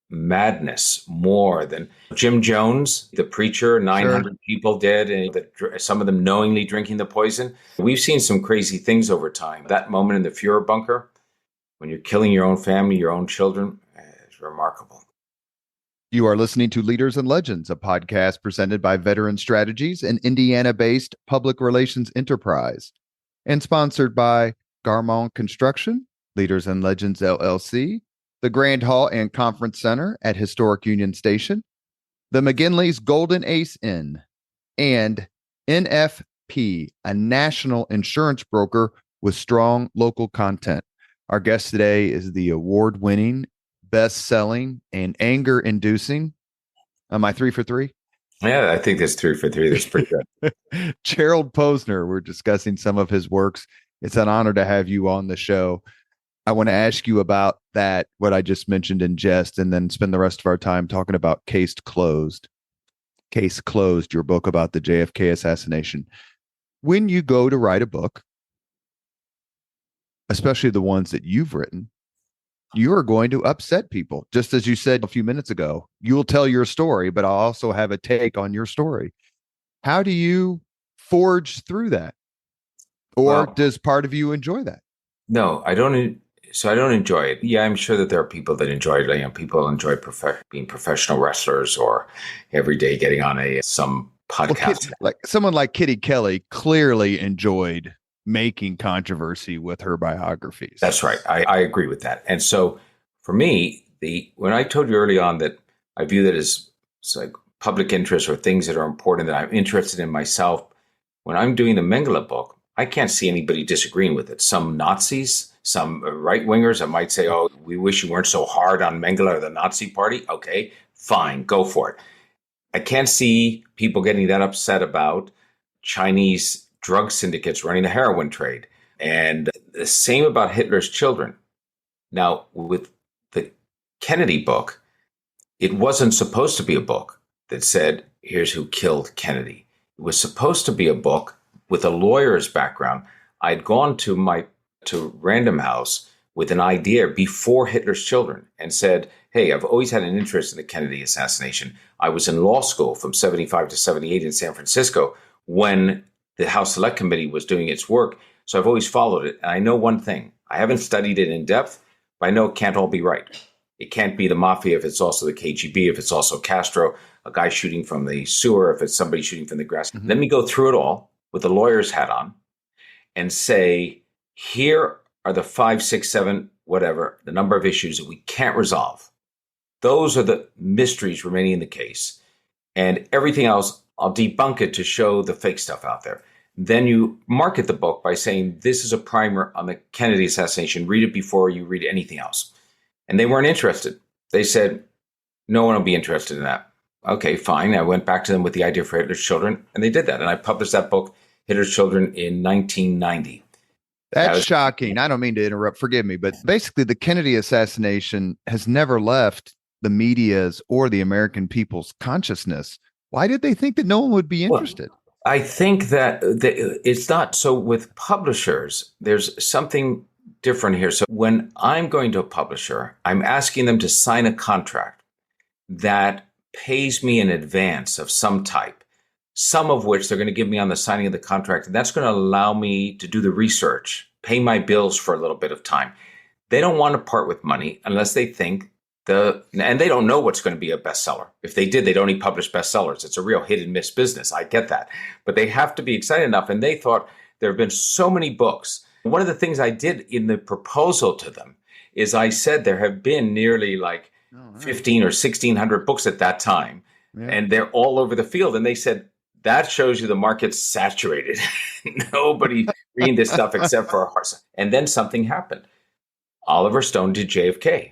madness more than Jim Jones, the preacher, 900 people dead, and some of them knowingly drinking the poison. We've seen some crazy things over time. That moment in the Führer bunker, when you're killing your own family, your own children, is remarkable. You are listening to Leaders and Legends, a podcast presented by Veteran Strategies, an Indiana-based public relations enterprise, and sponsored by Garmong Construction, Leaders and Legends LLC, the Grand Hall and Conference Center at Historic Union Station, the McGinley's Golden Ace Inn, and NFP, a national insurance broker with strong local content. Our guest today is the award-winning, best-selling, and anger-inducing. Am I 3 for 3? Yeah, I think that's 3 for 3. That's pretty good. Gerald Posner. We're discussing some of his works. It's an honor to have you on the show. I want to ask you about that, what I just mentioned in jest, and then spend the rest of our time talking about Case Closed. Case Closed, your book about the JFK assassination. When you go to write a book, especially the ones that you've written, you are going to upset people. Just as you said a few minutes ago, you'll tell your story, but I'll also have a take on your story. How do you forge through that? Or does part of you enjoy that? No, I don't. So I don't enjoy it. Yeah, I'm sure that there are people that enjoy it. You know, people enjoy being professional wrestlers or every day getting on some podcast. Like someone like Kitty Kelly clearly enjoyed making controversy with her biographies. That's right. I agree with that. And so for me, when I told you early on that I view that as like public interest or things that are important that I'm interested in myself, when I'm doing the Mengele book, I can't see anybody disagreeing with it. Some Nazis, some right-wingers that might say, oh, we wish you weren't so hard on Mengele or the Nazi party. Okay, fine, go for it. I can't see people getting that upset about Chinese drug syndicates running the heroin trade. And the same about Hitler's children. Now, with the Kennedy book, it wasn't supposed to be a book that said, here's who killed Kennedy. It was supposed to be a book with a lawyer's background. I'd gone to Random House with an idea before Hitler's children and said, hey, I've always had an interest in the Kennedy assassination. I was in law school from 75 to 78 in San Francisco when the House Select Committee was doing its work. So I've always followed it. And I know one thing. I haven't studied it in depth, but I know it can't all be right. It can't be the mafia if it's also the KGB, if it's also Castro, a guy shooting from the sewer, if it's somebody shooting from the grass. Mm-hmm. Let me go through it all with the lawyer's hat on and say, here are the 5, 6, 7, whatever, the number of issues that we can't resolve. Those are the mysteries remaining in the case. And everything else, I'll debunk it to show the fake stuff out there. Then you market the book by saying, this is a primer on the Kennedy assassination. Read it before you read anything else. And they weren't interested. They said, no one will be interested in that. Okay, fine. I went back to them with the idea for Hitler's Children, and they did that. And I published that book, Hitler's Children, in 1990. That's shocking. I don't mean to interrupt. Forgive me. But basically, the Kennedy assassination has never left the media's or the American people's consciousness. Why did they think that no one would be interested? Well, I think that it's not. So with publishers, there's something different here. So when I'm going to a publisher, I'm asking them to sign a contract that pays me in advance of some type, some of which they're going to give me on the signing of the contract. And that's going to allow me to do the research, pay my bills for a little bit of time. They don't want to part with money unless they think and they don't know what's going to be a bestseller. If they did, they'd only publish bestsellers. It's a real hit and miss business. I get that. But they have to be excited enough. And they thought there have been so many books. One of the things I did in the proposal to them is I said there have been nearly 15 or 1,600 books at that time. Yeah. And they're all over the field. And they said, that shows you the market's saturated. Nobody reading this stuff except for ours. And then something happened. Oliver Stone did JFK.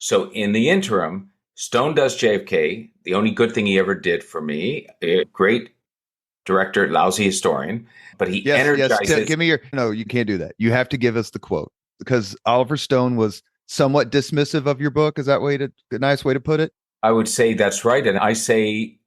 So in the interim, Stone does JFK, the only good thing he ever did for me, a great director, lousy historian, but he energizes. Yes. Give me no, you can't do that. You have to give us the quote because Oliver Stone was somewhat dismissive of your book. Is that a nice way to put it? I would say that's right. And I say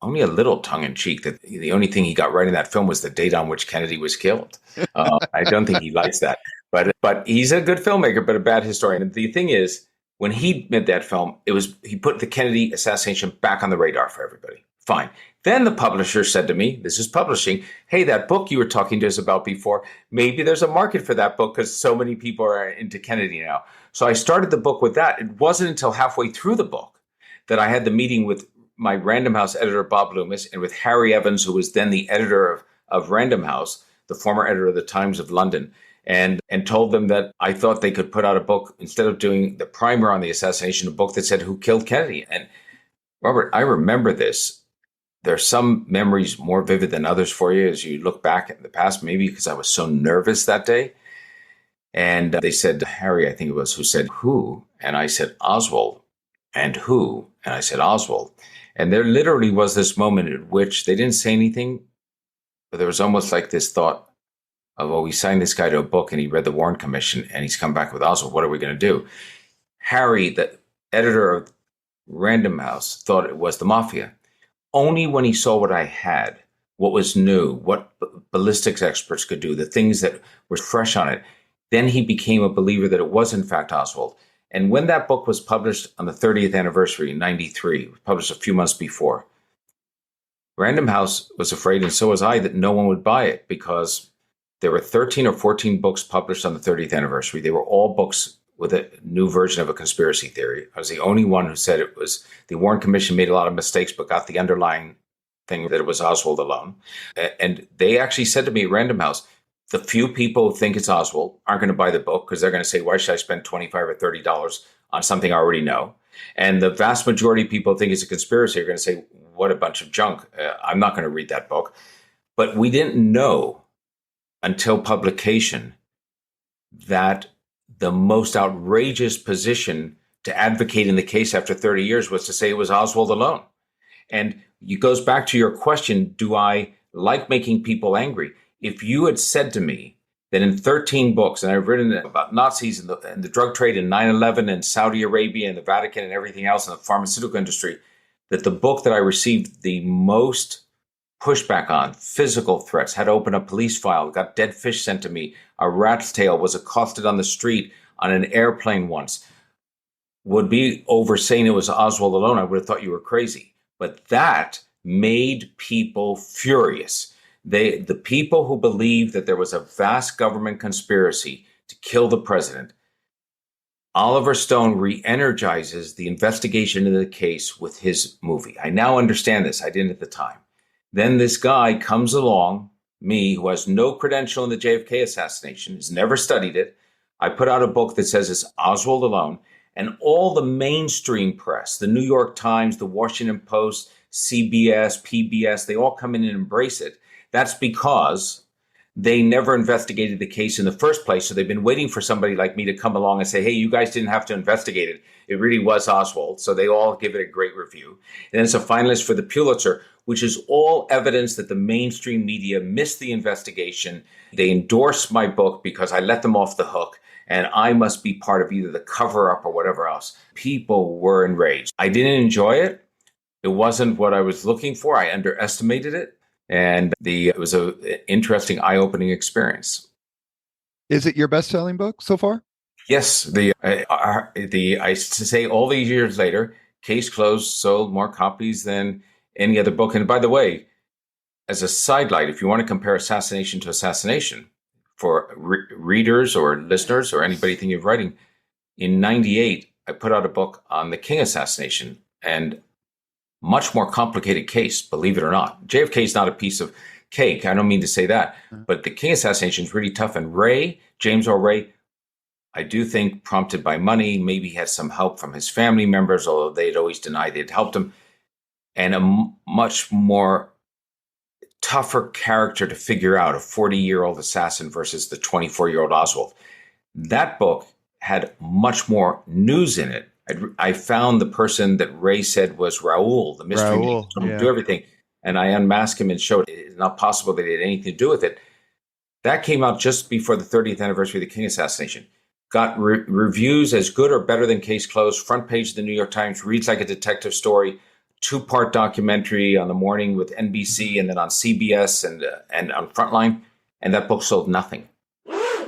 only a little tongue in cheek that the only thing he got right in that film was the date on which Kennedy was killed. I don't think he likes that, but he's a good filmmaker, but a bad historian. And the thing is, when he made that film, he put the Kennedy assassination back on the radar for everybody. Fine. Then the publisher said to me, this is publishing, hey, that book you were talking to us about before, maybe there's a market for that book because so many people are into Kennedy now. So I started the book with that. It wasn't until halfway through the book that I had the meeting with my Random House editor, Bob Loomis, and with Harry Evans, who was then the editor of Random House, the former editor of the Times of London, and told them that I thought they could put out a book, instead of doing the primer on the assassination, a book that said who killed Kennedy. And Robert, I remember this. There are some memories more vivid than others for you as you look back at the past, maybe because I was so nervous that day. And they said, Harry, I think it was, who said, who? And I said, Oswald. And who? And I said, Oswald. And there literally was this moment at which they didn't say anything, but there was almost like this thought, oh, we signed this guy to a book and he read the Warren Commission and he's come back with Oswald. What are we going to do? Harry, the editor of Random House, thought it was the mafia. Only when he saw what I had, what was new, what ballistics experts could do, the things that were fresh on it, then he became a believer that it was in fact Oswald. And when that book was published on the 30th anniversary in 93, it was published a few months before, Random House was afraid, and so was I, that no one would buy it because there were 13 or 14 books published on the 30th anniversary. They were all books with a new version of a conspiracy theory. I was the only one who said it was the Warren Commission made a lot of mistakes, but got the underlying thing that it was Oswald alone. And they actually said to me at Random House, The few people who think it's Oswald aren't going to buy the book because they're going to say, why should I spend $25 or $30 on something I already know? And the vast majority of people who think it's a conspiracy are going to say, what a bunch of junk. I'm not going to read that book. But we didn't know until publication that the most outrageous position to advocate in the case after 30 years was to say it was Oswald alone. And it goes back to your question, do I like making people angry? If you had said to me that in 13 books, and I've written about Nazis and the drug trade and 9/11 and Saudi Arabia and the Vatican and everything else in the pharmaceutical industry, that the book that I received the most pushback on, physical threats, had to open a police file, got dead fish sent to me, a rat's tail, was accosted on the street, on an airplane once, would be over saying it was Oswald alone, I would have thought you were crazy. But that made people furious. The people who believed that there was a vast government conspiracy to kill the president, Oliver Stone re-energizes the investigation into the case with his movie. I now understand this. I didn't at the time. Then this guy comes along, me, who has no credential in the JFK assassination, has never studied it. I put out a book that says it's Oswald alone. And all the mainstream press, the New York Times, the Washington Post, CBS, PBS, they all come in and embrace it. That's because they never investigated the case in the first place. So they've been waiting for somebody like me to come along and say, hey, you guys didn't have to investigate it. It really was Oswald. So they all give it a great review. And it's a finalist for the Pulitzer, which is all evidence that the mainstream media missed the investigation. They endorsed my book because I let them off the hook. And I must be part of either the cover-up or whatever else. People were enraged. I didn't enjoy it. It wasn't what I was looking for. I underestimated it. And it was an interesting, eye-opening experience. Is it your best-selling book so far? Yes. I say all these years later, Case Closed sold more copies than any other book. And by the way, as a sidelight, if you want to compare Assassination to Assassination, for readers or listeners or anybody thinking of writing, in 98, I put out a book on the King assassination, and much more complicated case, believe it or not. JFK is not a piece of cake. I don't mean to say that, but the King assassination is really tough. And James Earl Ray, I do think prompted by money, maybe had some help from his family members, although they'd always denied they'd helped him, and a much more tougher character to figure out, a 40-year-old assassin versus the 24-year-old Oswald. That book had much more news in it. I found the person that Ray said was Raoul, the mystery man, to do everything. And I unmasked him and showed it's not possible that he had anything to do with it. That came out just before the 30th anniversary of the King assassination. Got reviews as good or better than Case Closed. Front page of the New York Times, reads like a detective story. 2-part documentary on the morning with NBC and then on CBS and on Frontline. And that book sold nothing.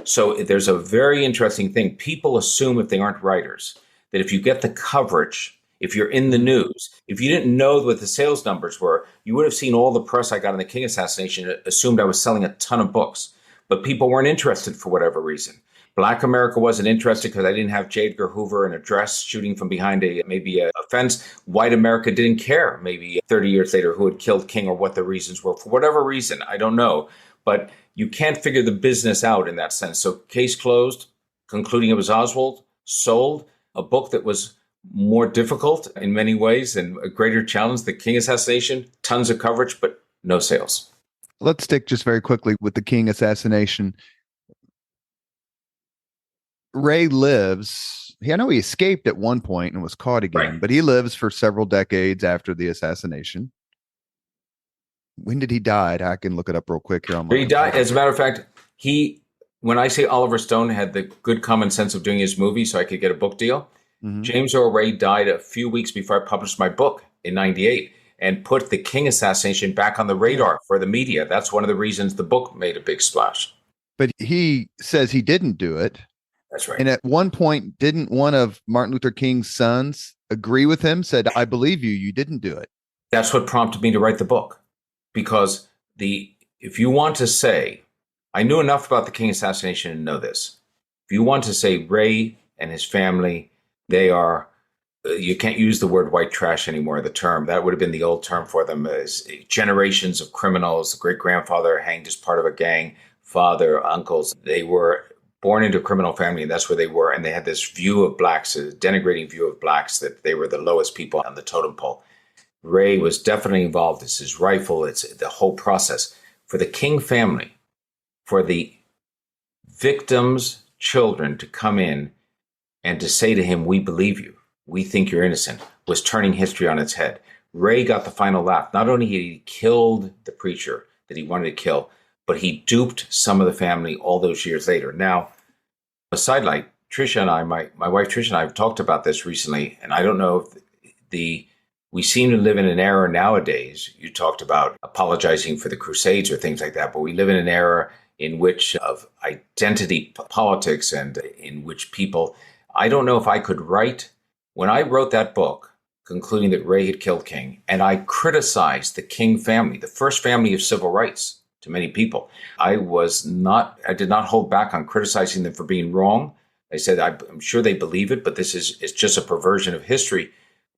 So there's a very interesting thing. People assume, if they aren't writers, that if you get the coverage, if you're in the news, if you didn't know what the sales numbers were, you would have seen all the press I got on the King assassination, assumed I was selling a ton of books. But people weren't interested for whatever reason. Black America wasn't interested because I didn't have J. Edgar Hoover in a dress shooting from behind maybe a fence. White America didn't care, maybe 30 years later, who had killed King or what the reasons were. For whatever reason, I don't know. But you can't figure the business out in that sense. So Case Closed, concluding it was Oswald, sold. A book that was more difficult in many ways and a greater challenge, the King assassination, tons of coverage, but no sales. Let's stick just very quickly with the King assassination. Ray lives. I know he escaped at one point and was caught again, but he lives for several decades after the assassination. When did he die? I can look it up real quick here. He died. As a matter of fact, when I say Oliver Stone had the good common sense of doing his movie so I could get a book deal, James Earl Ray died a few weeks before I published my book in 98 and put the King assassination back on the radar for the media. That's one of the reasons the book made a big splash. But he says he didn't do it. That's right. And at one point, didn't one of Martin Luther King's sons agree with him, said, I believe you, you didn't do it. That's what prompted me to write the book. Because if you want to say, I knew enough about the King assassination to know this. If you want to say Ray and his family, they are, you can't use the word white trash anymore, the term. That would have been the old term for them, as generations of criminals. The great-grandfather hanged as part of a gang, father, uncles, they were born into a criminal family, and that's where they were. And they had this view of blacks, a denigrating view of blacks, that they were the lowest people on the totem pole. Ray was definitely involved. It's his rifle. It's the whole process. For the King family, for the victims' children to come in and to say to him, "We believe you. We think you're innocent," was turning history on its head. Ray got the final laugh. Not only had he killed the preacher that he wanted to kill, but he duped some of the family all those years later. Now, a sidelight, Tricia and I, my wife Tricia and I have talked about this recently, and I don't know if we seem to live in an era nowadays. You talked about apologizing for the Crusades or things like that, but we live in an era in which of identity politics and in which people, I don't know if I could write, when I wrote that book, concluding that Ray had killed King, and I criticized the King family, the first family of civil rights to many people. I did not hold back on criticizing them for being wrong. I said, I'm sure they believe it, but this is just a perversion of history.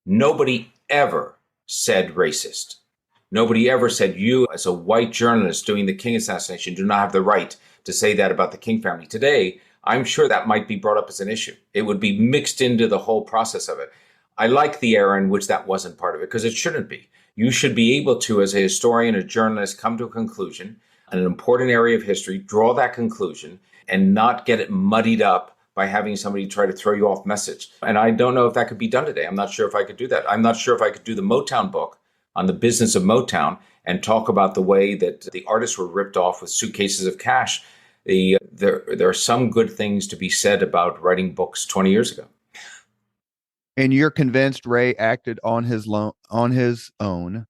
Nobody ever said racist. Nobody ever said, you as a white journalist doing the King assassination do not have the right to say that about the King family. Today, I'm sure that might be brought up as an issue. It would be mixed into the whole process of it. I like the era in which that wasn't part of it, because it shouldn't be. You should be able to, as a historian, a journalist, come to a conclusion on an important area of history, draw that conclusion, and not get it muddied up by having somebody try to throw you off message. And I don't know if that could be done today. I'm not sure if I could do that. I'm not sure if I could do the Motown book on the business of Motown and talk about the way that the artists were ripped off with suitcases of cash. There are some good things to be said about writing books 20 years ago. And you're convinced Ray acted on his own?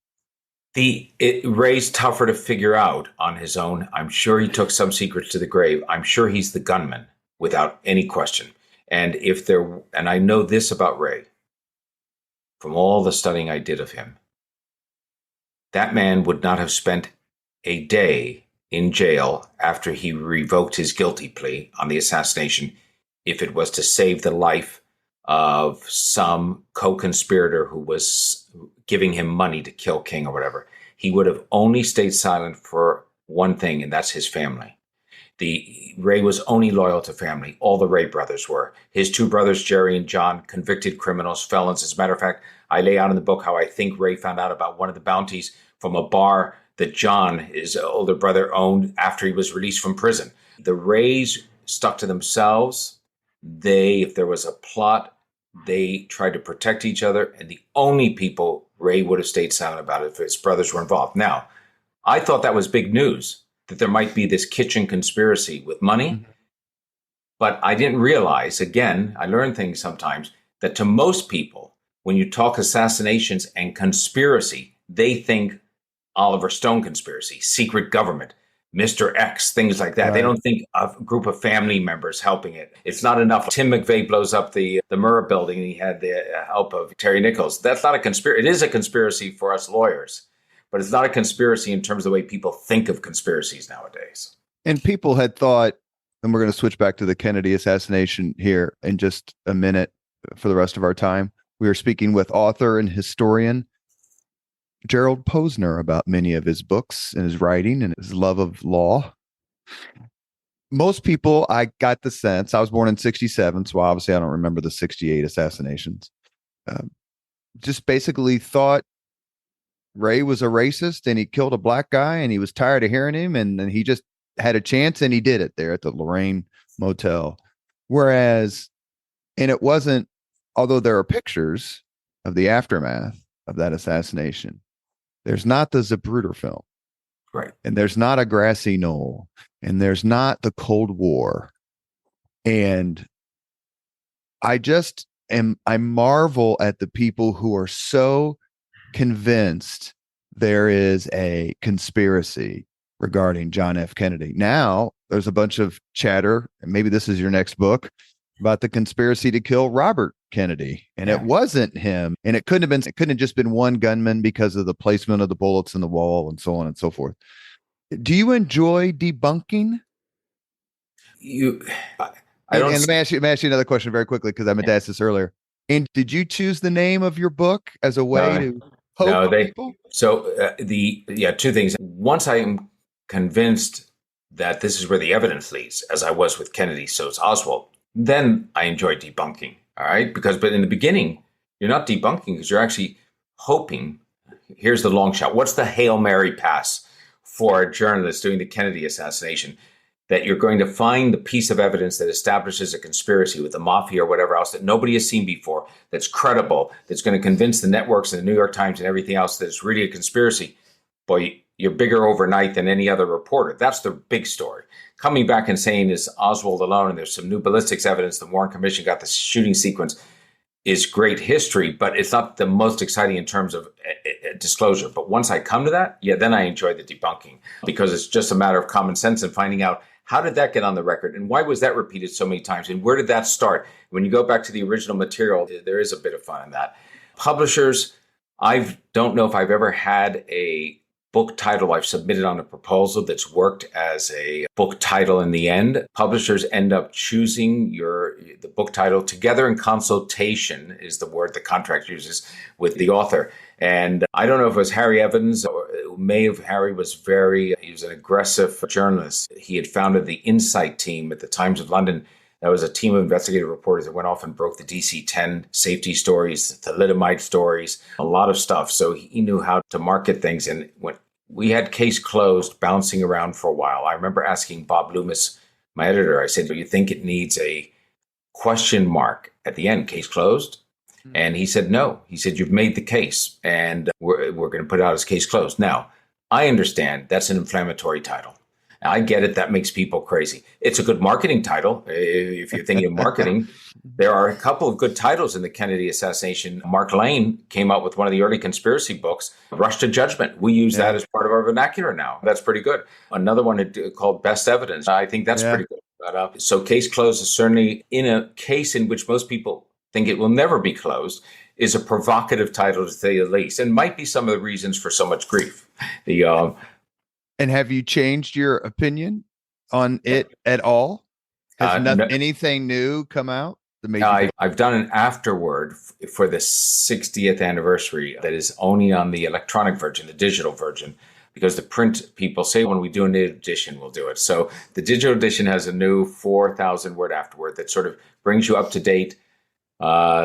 Ray's tougher to figure out on his own. I'm sure he took some secrets to the grave. I'm sure he's the gunman, without any question. And I know this about Ray, from all the studying I did of him, that man would not have spent a day in jail after he revoked his guilty plea on the assassination if it was to save the life of some co-conspirator who was giving him money to kill King or whatever. He would have only stayed silent for one thing, and that's his family. Ray was only loyal to family. All the Ray brothers were. His two brothers, Jerry and John, convicted criminals, felons. As a matter of fact, I lay out in the book how I think Ray found out about one of the bounties from a bar that John, his older brother, owned after he was released from prison. The Rays stuck to themselves. If there was a plot, they tried to protect each other, and the only people Ray would have stayed silent about it if his brothers were involved. Now, I thought that was big news, that there might be this kitchen conspiracy with money, mm-hmm. But I didn't realize, again, I learn things sometimes, that to most people, when you talk assassinations and conspiracy, they think Oliver Stone conspiracy, secret government, Mr. X, things like that. Right. They don't think of a group of family members helping it. It's not enough. Tim McVeigh blows up the Murrah building and he had the help of Terry Nichols. That's not a conspiracy. It is a conspiracy for us lawyers, but it's not a conspiracy in terms of the way people think of conspiracies nowadays. And people had thought, and we're going to switch back to the Kennedy assassination here in just a minute for the rest of our time. We are speaking with author and historian Gerald Posner about many of his books and his writing and his love of law. Most people, I got the sense, I was born in 1967, so obviously I don't remember the 1968 assassinations, just basically thought Ray was a racist and he killed a black guy and he was tired of hearing him and he just had a chance and he did it there at the Lorraine Motel. Whereas, and it wasn't, although there are pictures of the aftermath of that assassination, there's not the Zapruder film. Right. And there's not a grassy knoll. And there's not the Cold War. And I marvel at the people who are so convinced there is a conspiracy regarding John F. Kennedy. Now there's a bunch of chatter, and maybe this is your next book, about the conspiracy to kill Robert Kennedy. And It wasn't him. And it couldn't have just been one gunman because of the placement of the bullets in the wall and so on and so forth. Do you enjoy debunking? Let me ask you another question very quickly, because I meant to ask this earlier. And did you choose the name of your book as a way to hope people? So two things. Once I am convinced that this is where the evidence leads, as I was with Kennedy, so it's Oswald. Then I enjoy debunking, all right? But in the beginning, you're not debunking because you're actually hoping. Here's the long shot. What's the Hail Mary pass for a journalist doing the Kennedy assassination? That you're going to find the piece of evidence that establishes a conspiracy with the mafia or whatever else that nobody has seen before, that's credible, that's going to convince the networks and the New York Times and everything else that it's really a conspiracy. Boy, you're bigger overnight than any other reporter. That's the big story. Coming back and saying is Oswald alone, and there's some new ballistics evidence, the Warren Commission got the shooting sequence, is great history, but it's not the most exciting in terms of disclosure. But once I come to that, then I enjoy the debunking because it's just a matter of common sense and finding out how did that get on the record and why was that repeated so many times and where did that start? When you go back to the original material, there is a bit of fun in that. Publishers, I don't know if I've ever had a book title I've submitted on a proposal that's worked as a book title in the end. Publishers end up choosing the book title together in consultation is the word the contract uses with the author. And I don't know if it was Harry Evans or Harry was he was an aggressive journalist. He had founded the Insight team at the Times of London. That was a team of investigative reporters that went off and broke the DC-10 safety stories, the thalidomide stories, a lot of stuff. So he knew how to market things. And when we had Case Closed bouncing around for a while, I remember asking Bob Loomis, my editor, I said, do you think it needs a question mark at the end, Case Closed? And he said, no. He said, you've made the case and we're going to put it out as Case Closed. Now, I understand that's an inflammatory title. I get it. That makes people crazy. It's a good marketing title. If you're thinking of marketing, there are a couple of good titles in the Kennedy assassination. Mark Lane came out with one of the early conspiracy books, Rush to Judgment. We use that as part of our vernacular now. That's pretty good. Another one called Best Evidence. I think that's pretty good. But, so Case Closed is certainly in a case in which most people think it will never be closed, is a provocative title to say the least, and might be some of the reasons for so much grief. And have you changed your opinion on it at all? Has anything new come out? I've done an afterword for the 60th anniversary that is only on the electronic version, the digital version, because the print people say when we do a new edition, we'll do it. So the digital edition has a new 4,000 word afterword that sort of brings you up to date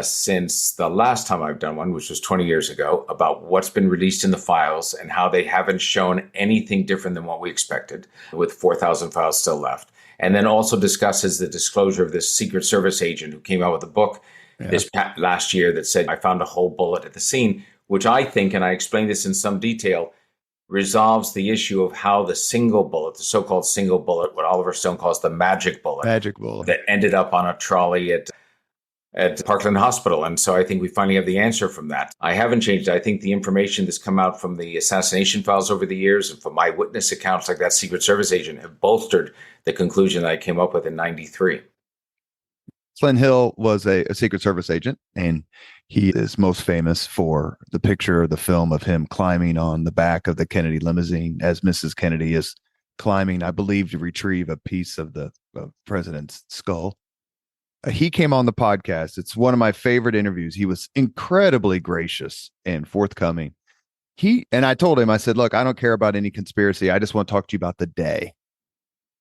since the last time I've done one, which was 20 years ago, about what's been released in the files and how they haven't shown anything different than what we expected, with 4,000 files still left. And then also discusses the disclosure of this Secret Service agent who came out with a book this last year that said, I found a whole bullet at the scene, which I think, and I explained this in some detail, resolves the issue of how the single bullet, the so-called single bullet, what Oliver Stone calls the magic bullet, that ended up on a trolley at Parkland Hospital. And so I think we finally have the answer from that. I haven't changed. I think the information that's come out from the assassination files over the years and from eyewitness accounts like that Secret Service agent have bolstered the conclusion that I came up with in 93. Flynn Hill was a Secret Service agent, and he is most famous for the picture, the film of him climbing on the back of the Kennedy limousine as Mrs. Kennedy is climbing, I believe, to retrieve a piece of the president's skull. He came on the podcast. It's one of my favorite interviews. He was incredibly gracious and forthcoming. And I told him, I said, look, I don't care about any conspiracy. I just want to talk to you about the day.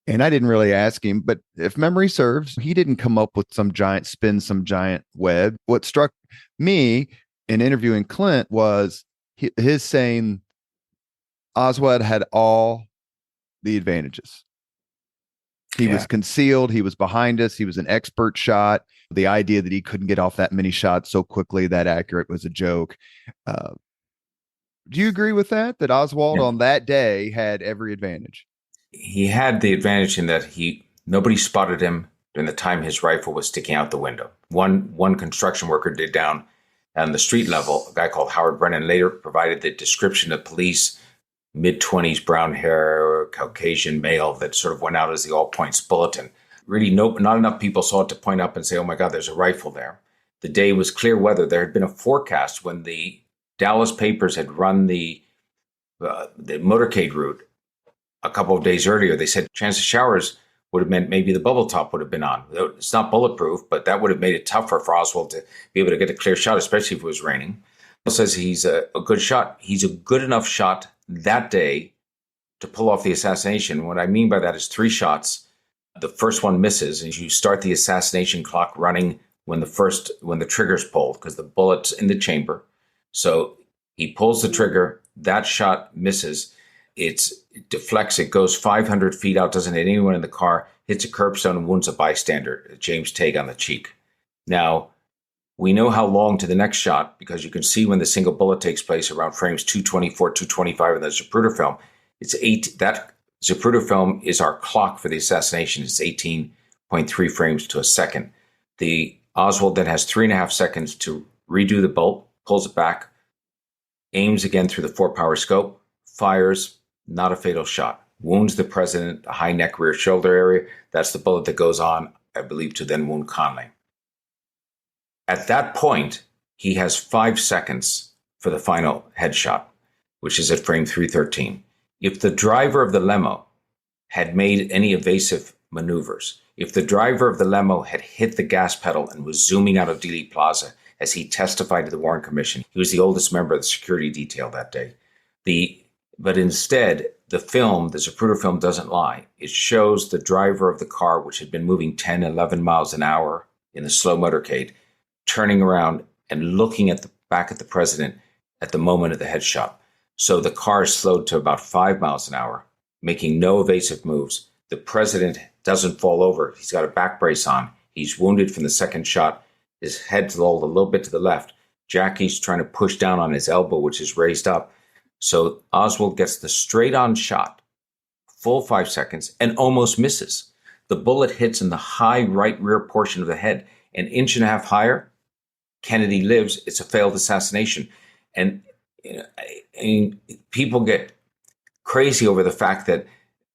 And I didn't really ask him, but if memory serves, he didn't come up with some giant web. What struck me in interviewing Clint was his saying Oswald had all the advantages. He was concealed. He was behind us. He was an expert shot. The idea that he couldn't get off that many shots so quickly, that accurate, was a joke. Do you agree with that? That Oswald on that day had every advantage? He had the advantage in that nobody spotted him during the time his rifle was sticking out the window. One construction worker did down on the street level. A guy called Howard Brennan later provided the description of police, mid-20s, brown hair, Caucasian male, that sort of went out as the all points bulletin. Really, not enough people saw it to point up and say, oh my God, there's a rifle there. The day was clear weather. There had been a forecast when the Dallas papers had run the motorcade route a couple of days earlier. They said chance of showers would have meant maybe the bubble top would have been on. It's not bulletproof, but that would have made it tougher for Oswald to be able to get a clear shot, especially if it was raining. He says he's a good shot. He's a good enough shot that day to pull off the assassination. What I mean by that is 3 shots. The first one misses, and you start the assassination clock running when the trigger's pulled, because the bullet's in the chamber. So he pulls the trigger, that shot misses. It deflects, it goes 500 feet out, doesn't hit anyone in the car, hits a curbstone and wounds a bystander, James Tague, on the cheek. Now, we know how long to the next shot, because you can see when the single bullet takes place around frames 224, 225 in the Zapruder film. That Zapruder film is our clock for the assassination. It's 18.3 frames to a second. The Oswald then has 3.5 seconds to redo the bolt, pulls it back, aims again through the 4-power scope, fires, not a fatal shot. Wounds the president, the high neck, rear shoulder area. That's the bullet that goes on, I believe, to then wound Conley. At that point, he has 5 seconds for the final headshot, which is at frame 313. If the driver of the limo had made any evasive maneuvers, if the driver of the limo had hit the gas pedal and was zooming out of Dealey Plaza, as he testified to the Warren Commission, he was the oldest member of the security detail that day. But instead, the film, the Zapruder film, doesn't lie. It shows the driver of the car, which had been moving 10, 11 miles an hour in the slow motorcade, turning around and looking back at the president at the moment of the headshot. So the car is slowed to about 5 miles an hour, making no evasive moves. The president doesn't fall over. He's got a back brace on. He's wounded from the second shot. His head's rolled a little bit to the left. Jackie's trying to push down on his elbow, which is raised up. So Oswald gets the straight-on shot, full 5 seconds, and almost misses. The bullet hits in the high right rear portion of the head. An inch and a half higher, Kennedy lives. It's a failed assassination. And people get crazy over the fact that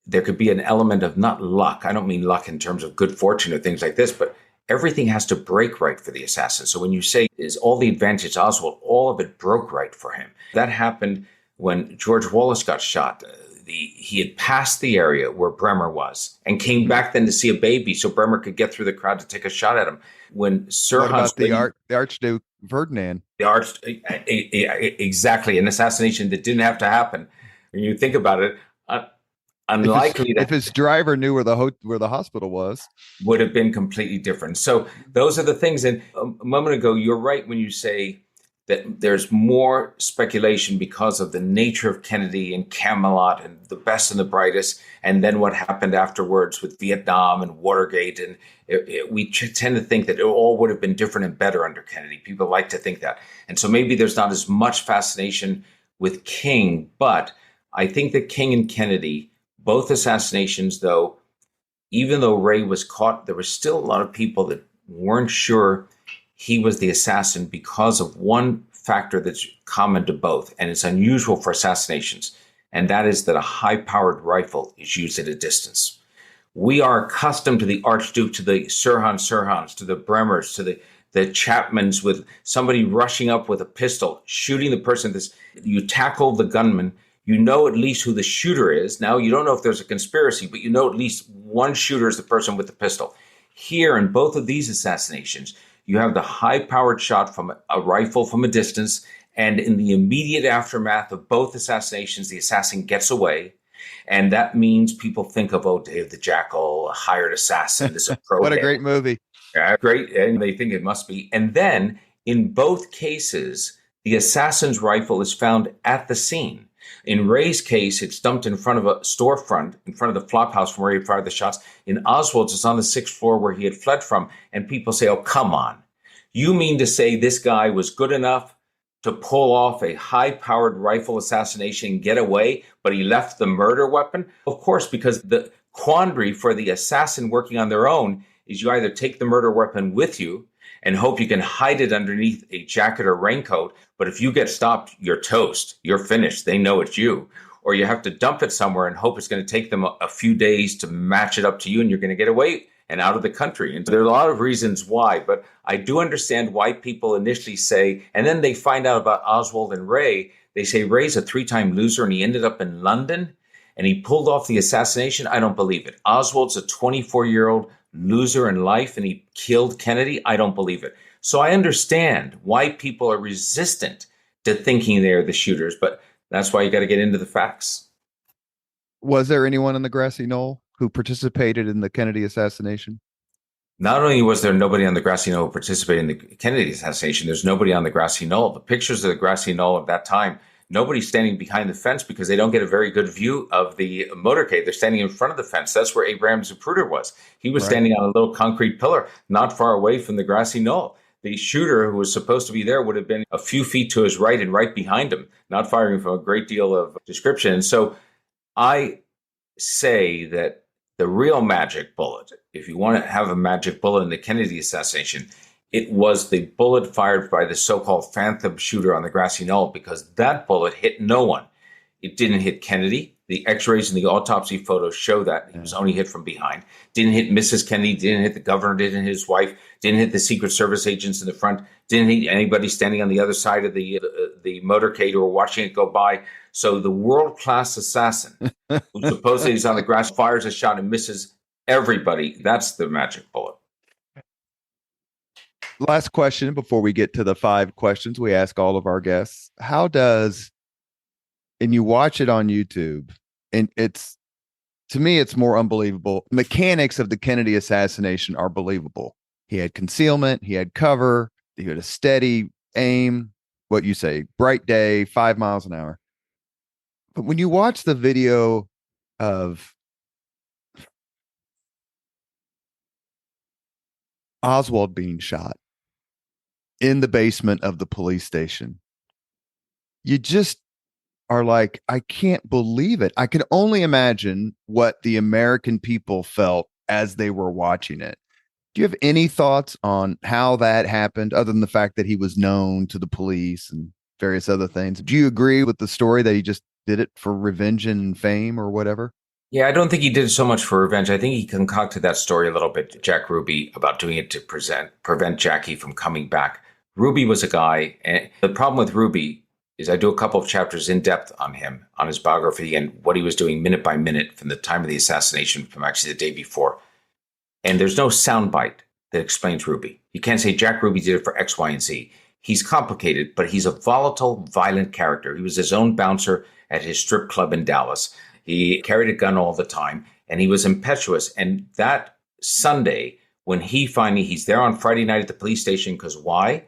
there could be an element of not luck. I don't mean luck in terms of good fortune or things like this, but everything has to break right for the assassin. So when you say, is all the advantage Oswald, all of it broke right for him. That happened when George Wallace got shot. He had passed the area where Bremer was and came back then to see a baby so Bremer could get through the crowd to take a shot at him. When Sirhan's the Archduke Ferdinand? Exactly, an assassination that didn't have to happen. When you think about it, unlikely if his driver knew where the hospital was, would have been completely different. So those are the things. And a moment ago, you're right when you say that there's more speculation because of the nature of Kennedy and Camelot and the best and the brightest, and then what happened afterwards with Vietnam and Watergate. And we tend to think that it all would have been different and better under Kennedy. People like to think that. And so maybe there's not as much fascination with King, but I think that King and Kennedy, both assassinations, though, even though Ray was caught, there was still a lot of people that weren't sure he was the assassin because of one factor that's common to both, and it's unusual for assassinations, and that is that a high-powered rifle is used at a distance. We are accustomed to the Archduke, to the Sirhans, to the Bremers, to the Chapmans, with somebody rushing up with a pistol, shooting the person. You tackle the gunman. You know at least who the shooter is. Now, you don't know if there's a conspiracy, but you know at least one shooter is the person with the pistol. Here, in both of these assassinations, you have the high-powered shot from a rifle from a distance, and in the immediate aftermath of both assassinations, the assassin gets away, and that means people think of, oh, Dave the Jackal, a hired assassin. This is a pro. What a great movie. Yeah, great, and they think it must be. And then, in both cases, the assassin's rifle is found at the scene. In Ray's case, it's dumped in front of a storefront, in front of the flop house from where he fired the shots. In Oswald's, it's on the 6th floor where he had fled from. And people say, oh, come on. You mean to say this guy was good enough to pull off a high-powered rifle assassination and get away, but he left the murder weapon? Of course, because the quandary for the assassin working on their own is you either take the murder weapon with you and hope you can hide it underneath a jacket or raincoat. But if you get stopped, you're toast. You're finished. They know it's you. Or you have to dump it somewhere and hope it's going to take them a few days to match it up to you, and you're going to get away and out of the country. And there are a lot of reasons why, but I do understand why people initially say, and then they find out about Oswald and Ray. They say Ray's a 3-time loser and he ended up in London and he pulled off the assassination. I don't believe it. Oswald's a 24-year-old loser in life and he killed Kennedy. I don't believe it. So I understand why people are resistant to thinking they're the shooters, but that's why you got to get into the facts. Was there anyone on the grassy knoll who participated in the Kennedy assassination? Not only was there nobody on the grassy knoll who participated in the Kennedy assassination, there's nobody on the grassy knoll. The pictures of the grassy knoll at that time, nobody's standing behind the fence because they don't get a very good view of the motorcade. They're standing in front of the fence. That's where Abraham Zapruder was. He was standing on a little concrete pillar, not far away from the grassy knoll. The shooter who was supposed to be there would have been a few feet to his right and right behind him, not firing from a great deal of description. And so I say that the real magic bullet, if you want to have a magic bullet in the Kennedy assassination, it was the bullet fired by the so-called phantom shooter on the grassy knoll, because that bullet hit no one. It didn't hit Kennedy. The x-rays and the autopsy photos show that he was only hit from behind. Didn't hit Mrs. Kennedy, didn't hit the governor, didn't hit his wife, didn't hit the Secret Service agents in the front, didn't hit anybody standing on the other side of the motorcade or watching it go by. So the world-class assassin, who supposedly is on the grass, fires a shot and misses everybody. That's the magic bullet. Last question before we get to the 5 questions we ask all of our guests. How does, and you watch it on YouTube, and it's, to me, it's more unbelievable. Mechanics of the Kennedy assassination are believable. He had concealment, he had cover, he had a steady aim, what you say, bright day, 5 miles an hour. But when you watch the video of Oswald being shot in the basement of the police station, you just are like, I can't believe it. I can only imagine what the American people felt as they were watching it. Do you have any thoughts on how that happened, other than the fact that he was known to the police and various other things? Do you agree with the story that he just did it for revenge and fame or whatever? Yeah, I don't think he did so much for revenge. I think he concocted that story a little bit, Jack Ruby, about doing it to prevent Jackie from coming back. Ruby was a guy, and the problem with Ruby is I do a couple of chapters in depth on him, on his biography and what he was doing minute by minute from the time of the assassination, from actually the day before. And there's no soundbite that explains Ruby. You can't say Jack Ruby did it for X, Y, and Z. He's complicated, but he's a volatile, violent character. He was his own bouncer at his strip club in Dallas. He carried a gun all the time, and he was impetuous. And that Sunday, when he's there on Friday night at the police station, because why?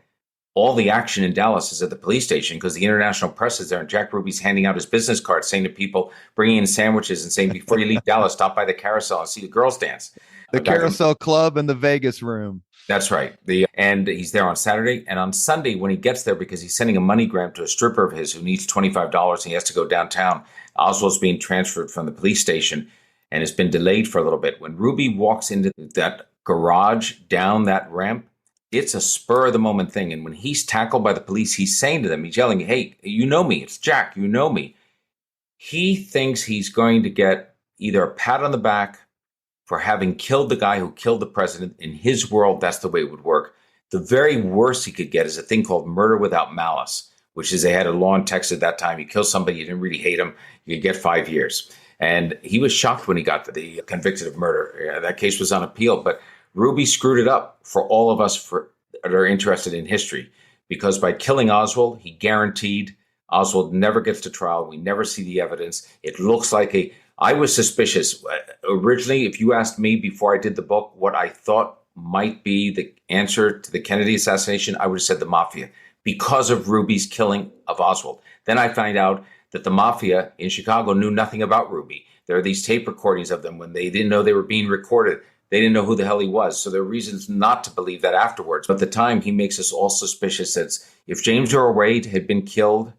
All the action in Dallas is at the police station because the international press is there, and Jack Ruby's handing out his business card saying to people, bringing in sandwiches and saying, before you leave Dallas, stop by the carousel and see the girls dance. The Carousel Club in the Vegas room. That's right. And he's there on Saturday. And on Sunday, when he gets there, because he's sending a MoneyGram to a stripper of his who needs $25 and he has to go downtown, Oswald's being transferred from the police station and has been delayed for a little bit. When Ruby walks into that garage down that ramp, it's a spur of the moment thing. And when he's tackled by the police, he's saying to them, he's yelling, hey, you know me. It's Jack. You know me. He thinks he's going to get either a pat on the back for having killed the guy who killed the president. In his world, that's the way it would work. The very worst he could get is a thing called murder without malice, which is they had a law in Texas at that time. You kill somebody, you didn't really hate him, you could get 5 years. And he was shocked when he got the convicted of murder. That case was on appeal, but Ruby screwed it up for all of us that are interested in history, because by killing Oswald, he guaranteed Oswald never gets to trial. We never see the evidence. It looks like I was suspicious. Originally, if you asked me before I did the book what I thought might be the answer to the Kennedy assassination, I would have said the mafia, because of Ruby's killing of Oswald. Then I find out that the mafia in Chicago knew nothing about Ruby. There are these tape recordings of them when they didn't know they were being recorded. They didn't know who the hell he was. So there are reasons not to believe that afterwards. But at the time, he makes us all suspicious that if James Earl Ray had been killed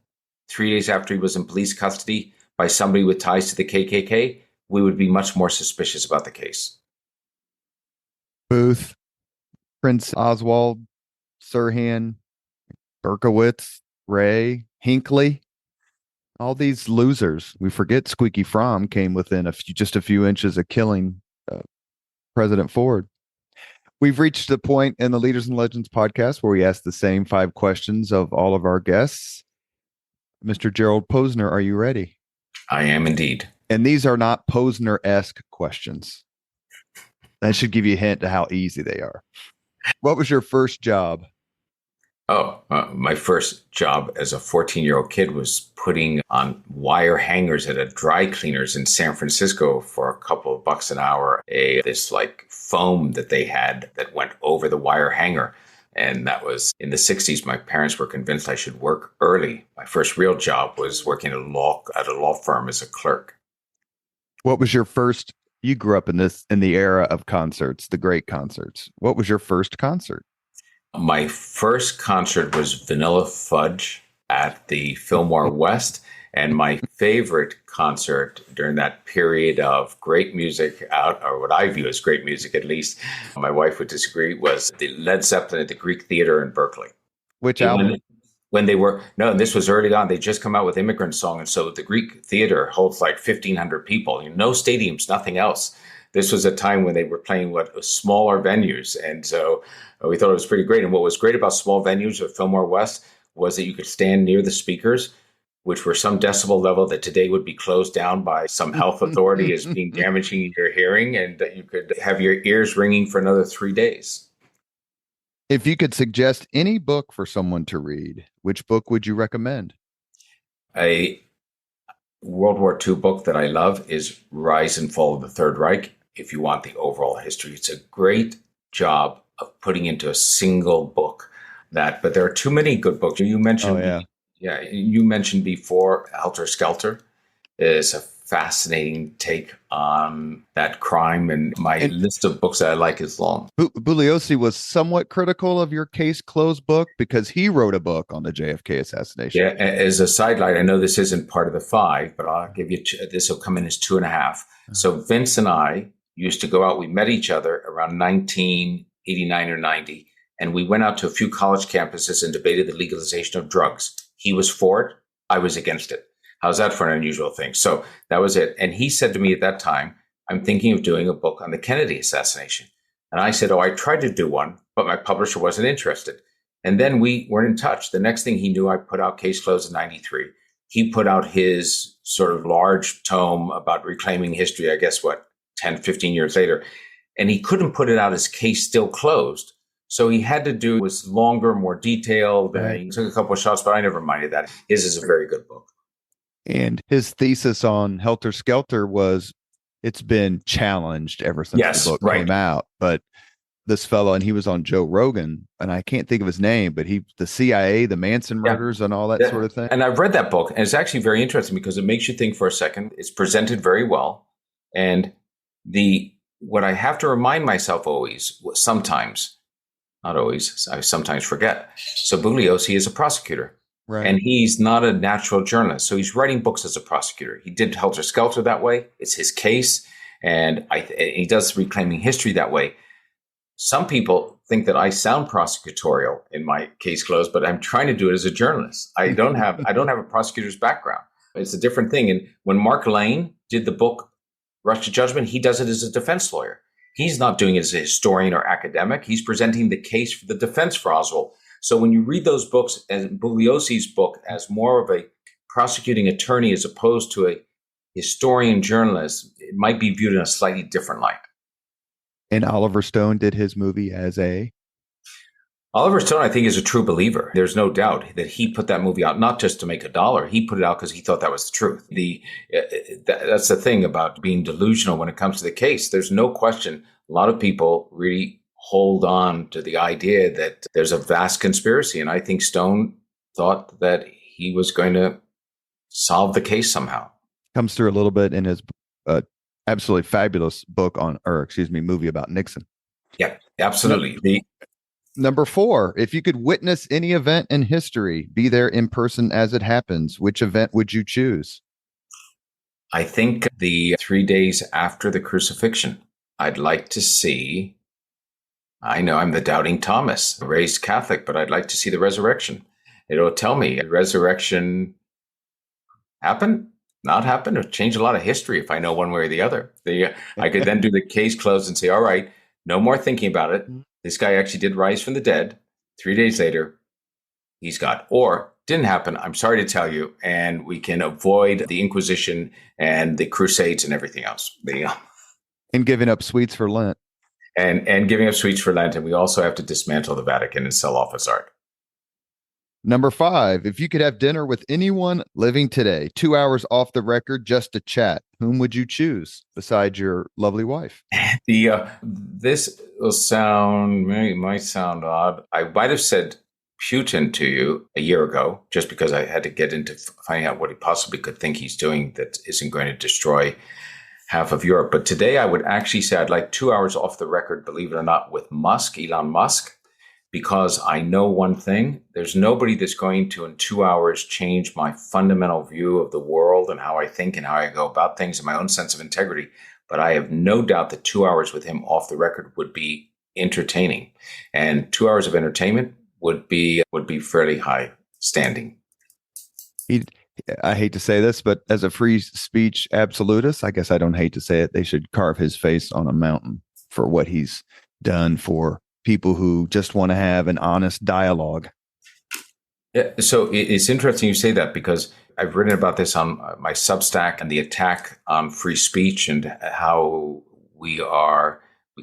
3 days after he was in police custody by somebody with ties to the KKK, we would be much more suspicious about the case. Booth, Prince Oswald, Sirhan, Berkowitz, Ray, Hinckley, all these losers. We forget Squeaky Fromm came within just a few inches of killing President Ford. We've reached the point in the Leaders and Legends podcast where we ask the same 5 questions of all of our guests. Mr. Gerald Posner, are you ready? I am indeed. And these are not Posner-esque questions. That should give you a hint to how easy they are. What was your first job? My first job as a 14-year-old kid was putting on wire hangers at a dry cleaners in San Francisco for a couple of bucks an hour, this like foam that they had that went over the wire hanger. And that was in the 60s. My parents were convinced I should work early. My first real job was working at a law firm as a clerk. What was your first? You grew up in the era of concerts, the great concerts. What was your first concert? My first concert was Vanilla Fudge at the Fillmore West. And my favorite concert during that period of great music out, or what I view as great music, at least, my wife would disagree, was the Led Zeppelin at the Greek Theater in Berkeley. Which album? And this was early on. They just come out with Immigrant Song. And so the Greek Theater holds like 1,500 people, no stadiums, nothing else. This was a time when they were playing smaller venues. And so we thought it was pretty great. And what was great about small venues at Fillmore West was that you could stand near the speakers, which were some decibel level that today would be closed down by some health authority as being damaging your hearing, and that you could have your ears ringing for another 3 days. If you could suggest any book for someone to read, which book would you recommend? A World War II book that I love is Rise and Fall of the Third Reich. If you want the overall history, it's a great job of putting into a single book but there are too many good books. You mentioned, you mentioned before, Helter Skelter is a fascinating take on that crime, and my list of books that I like is long. Bugliosi was somewhat critical of your Case Closed book because he wrote a book on the JFK assassination. Yeah, as a sidelight, I know this isn't part of the 5, but I'll give you, this will come in as 2.5. So Vince and I used to go out. We met each other around 1989 or 90, and we went out to a few college campuses and debated the legalization of drugs. He was for it. I was against it. How's that for an unusual thing? So that was it. And he said to me at that time, I'm thinking of doing a book on the Kennedy assassination. And I said, I tried to do one, but my publisher wasn't interested. And then we weren't in touch. The next thing he knew, I put out Case Closed in 93. He put out his sort of large tome about reclaiming history, 10, 15 years later. And he couldn't put it out as Case Still Closed. So he had to do, it was longer, more detailed. Right. He took a couple of shots, but I never minded that. His is a very good book. And his thesis on Helter Skelter was, it's been challenged ever since the book came out. But this fellow, and he was on Joe Rogan, and I can't think of his name, but the CIA, the Manson murders and all that sort of thing. And I've read that book, and it's actually very interesting because it makes you think for a second. It's presented very well. And what I have to remind myself always, sometimes, not always, I sometimes forget. So Bugliosi is a prosecutor. Right. And he's not a natural journalist. So he's writing books as a prosecutor. He did Helter Skelter that way. It's his case. And he does Reclaiming History that way. Some people think that I sound prosecutorial in my Case Closed, but I'm trying to do it as a journalist. I don't have a prosecutor's background. It's a different thing. And when Mark Lane did the book Rush to Judgment, he does it as a defense lawyer. He's not doing it as a historian or academic. He's presenting the case for the defense for Oswald. So when you read those books, and Bugliosi's book, as more of a prosecuting attorney as opposed to a historian journalist, it might be viewed in a slightly different light. And Oliver Stone did his movie as a? Oliver Stone, I think, is a true believer. There's no doubt that he put that movie out not just to make $1. He put it out because he thought that was the truth. That's the thing about being delusional when it comes to the case. There's no question. A lot of people really hold on to the idea that there's a vast conspiracy. And I think Stone thought that he was going to solve the case somehow. Comes through a little bit in his absolutely fabulous movie about Nixon. Yeah, absolutely. Number 4, if you could witness any event in history, be there in person as it happens, which event would you choose? I think the 3 days after the crucifixion. I'd like to see, I know I'm the doubting Thomas, raised Catholic, but I'd like to see the resurrection. It'll tell me the resurrection happened, not happened, or change a lot of history if I know one way or the other. I could then do the Case Closed and say, all right, no more thinking about it. This guy actually did rise from the dead. 3 days later, he's God. Or didn't happen, I'm sorry to tell you, and we can avoid the Inquisition and the Crusades and everything else. And giving up sweets for Lent. And giving up sweets for Lent. And we also have to dismantle the Vatican and sell off its art. Number 5, if you could have dinner with anyone living today, 2 hours off the record just to chat, whom would you choose besides your lovely wife? This might sound odd. I might have said Putin to you a year ago, just because I had to get into finding out what he possibly could think he's doing that isn't going to destroy half of Europe. But today I would actually say I'd like 2 hours off the record, believe it or not, with Elon Musk. Because I know one thing, there's nobody that's going to, in 2 hours, change my fundamental view of the world and how I think and how I go about things and my own sense of integrity. But I have no doubt that 2 hours with him off the record would be entertaining. And 2 hours of entertainment would be fairly high standing. I hate to say this, but as a free speech absolutist, I guess I don't hate to say it, they should carve his face on a mountain for what he's done for people who just want to have an honest dialogue. Yeah, so it's interesting you say that, because I've written about this on my Substack and the attack on free speech and how we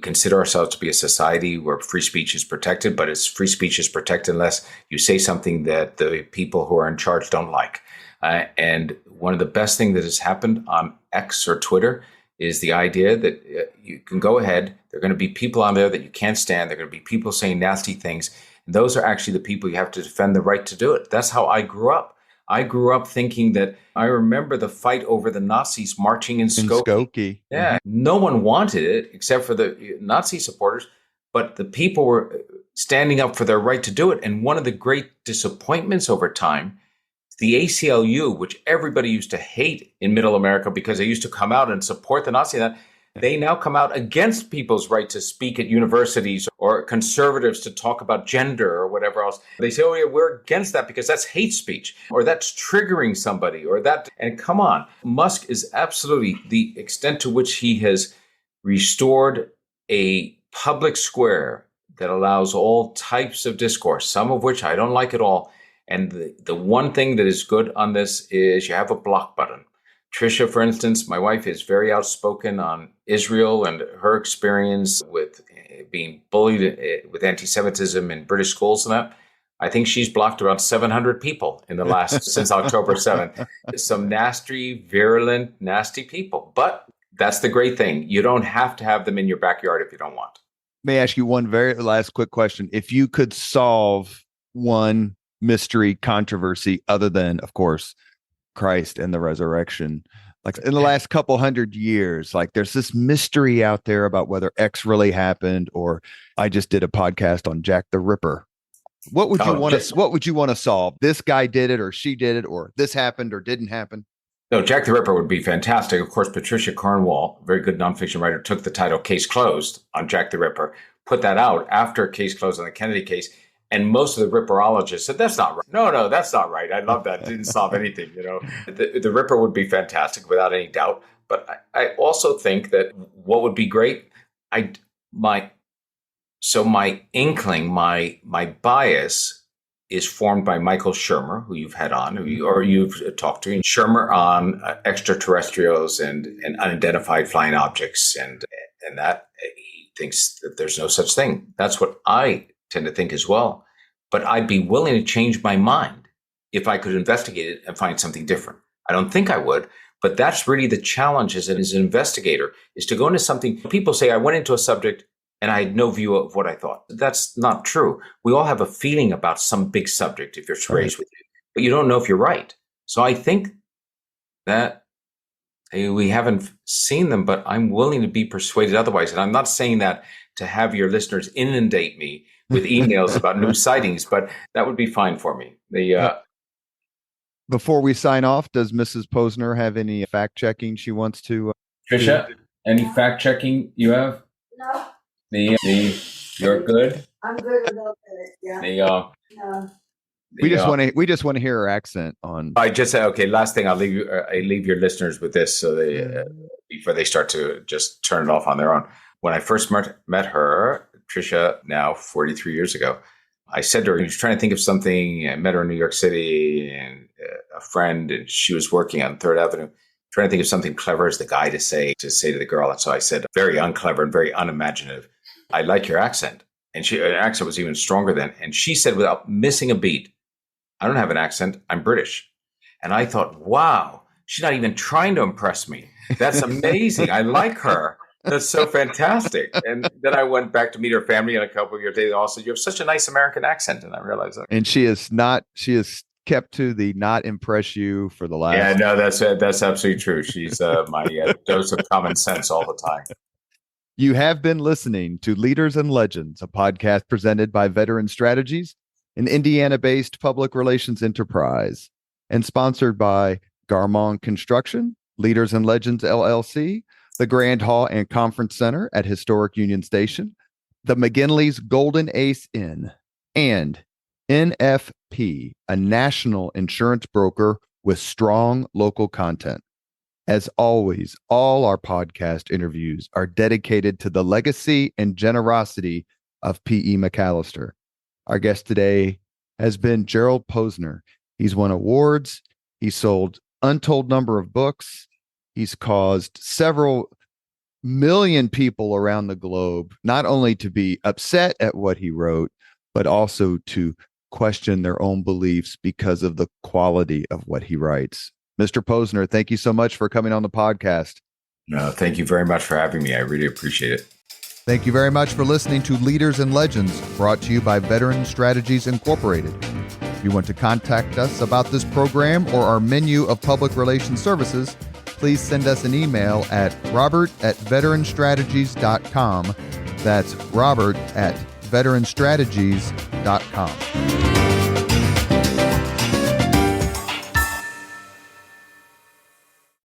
consider ourselves to be a society where free speech is protected, but it's free speech is protected unless you say something that the people who are in charge don't like. And one of the best things that has happened on X or Twitter is the idea that you can go ahead. There are going to be people on there that you can't stand. There are going to be people saying nasty things. And those are actually the people you have to defend the right to do it. That's how I grew up. I grew up thinking that I remember the fight over the Nazis marching in Skokie. Yeah, no one wanted it except for the Nazi supporters, but the people were standing up for their right to do it. And one of the great disappointments over time, the ACLU, which everybody used to hate in Middle America because they used to come out and support the Nazis, they now come out against people's right to speak at universities, or conservatives to talk about gender or whatever else. They say, oh yeah, we're against that because that's hate speech, or that's triggering somebody, or that. And come on, Musk is absolutely the extent to which he has restored a public square that allows all types of discourse, some of which I don't like at all. And the one thing that is good on this is you have a block button. Trisha, for instance, my wife, is very outspoken on Israel and her experience with being bullied with anti-Semitism in British schools and that. I think she's blocked around 700 people in the last, since October 7th. Some nasty, virulent, nasty people. But that's the great thing. You don't have to have them in your backyard if you don't want. May I ask you one very last quick question? If you could solve one mystery controversy other than, of course, Christ and the resurrection, like in the last couple hundred years, like there's this mystery out there about whether X really happened, or I just did a podcast on Jack the Ripper. What would you want to solve? This guy did it, or she did it, or this happened or didn't happen? No, Jack the Ripper would be fantastic. Of course, Patricia Cornwall, very good nonfiction writer, took the title Case Closed on Jack the Ripper, put that out after Case Closed on the Kennedy case. And most of the Ripperologists said, that's not right. No, that's not right. I love that. It didn't solve anything. The Ripper would be fantastic without any doubt. But I also think that what would be great, my inkling, my bias is formed by Michael Shermer, who you've had on, or you've talked to, Shermer on extraterrestrials and unidentified flying objects, and that he thinks that there's no such thing. That's what I tend to think as well. But I'd be willing to change my mind if I could investigate it and find something different. I don't think I would, but that's really the challenge as an investigator, is to go into something. People say, I went into a subject and I had no view of what I thought. That's not true. We all have a feeling about some big subject if you're raised with you, but you don't know if you're right. So I think that we haven't seen them, but I'm willing to be persuaded otherwise. And I'm not saying that to have your listeners inundate me with emails about new sightings, but that would be fine for me. Before we sign off, does Mrs. Posner have any fact checking she wants to? Trisha, any fact checking you have? No. You're good. I'm good without that. Yeah. No. We just want to hear her accent on. I just say, okay. Last thing, I leave your listeners with this, so they before they start to just turn it off on their own. When I first met her, Trisha, now 43 years ago, I said to her, she was trying to think of something. I met her in New York City, and a friend, and she was working on 3rd Avenue, trying to think of something clever as the guy to say to the girl. And so I said, very unclever and very unimaginative, I like your accent. And her accent was even stronger then. And she said, without missing a beat, I don't have an accent. I'm British. And I thought, wow, she's not even trying to impress me. That's amazing. I like her. That's so fantastic. And then I went back to meet her family, and a couple of years later, also, you have such a nice American accent. And I realized that. And she is kept to the not impress you for the last. Yeah, no, that's absolutely true. She's my dose of common sense all the time. You have been listening to Leaders and Legends, a podcast presented by Veteran Strategies, an Indiana-based public relations enterprise, and sponsored by Garmong Construction, Leaders and Legends LLC, the Grand Hall and Conference Center at Historic Union Station, the McGinley's Golden Ace Inn, and NFP, a national insurance broker with strong local content. As always, all our podcast interviews are dedicated to the legacy and generosity of P.E. McAllister. Our guest today has been Gerald Posner. He's won awards. He's sold untold number of books. He's caused several million people around the globe not only to be upset at what he wrote, but also to question their own beliefs because of the quality of what he writes. Mr. Posner, thank you so much for coming on the podcast. No, thank you very much for having me. I really appreciate it. Thank you very much for listening to Leaders and Legends, brought to you by Veteran Strategies Incorporated. If you want to contact us about this program or our menu of public relations services, please send us an email at robert@veteranstrategies.com. That's robert@veteranstrategies.com.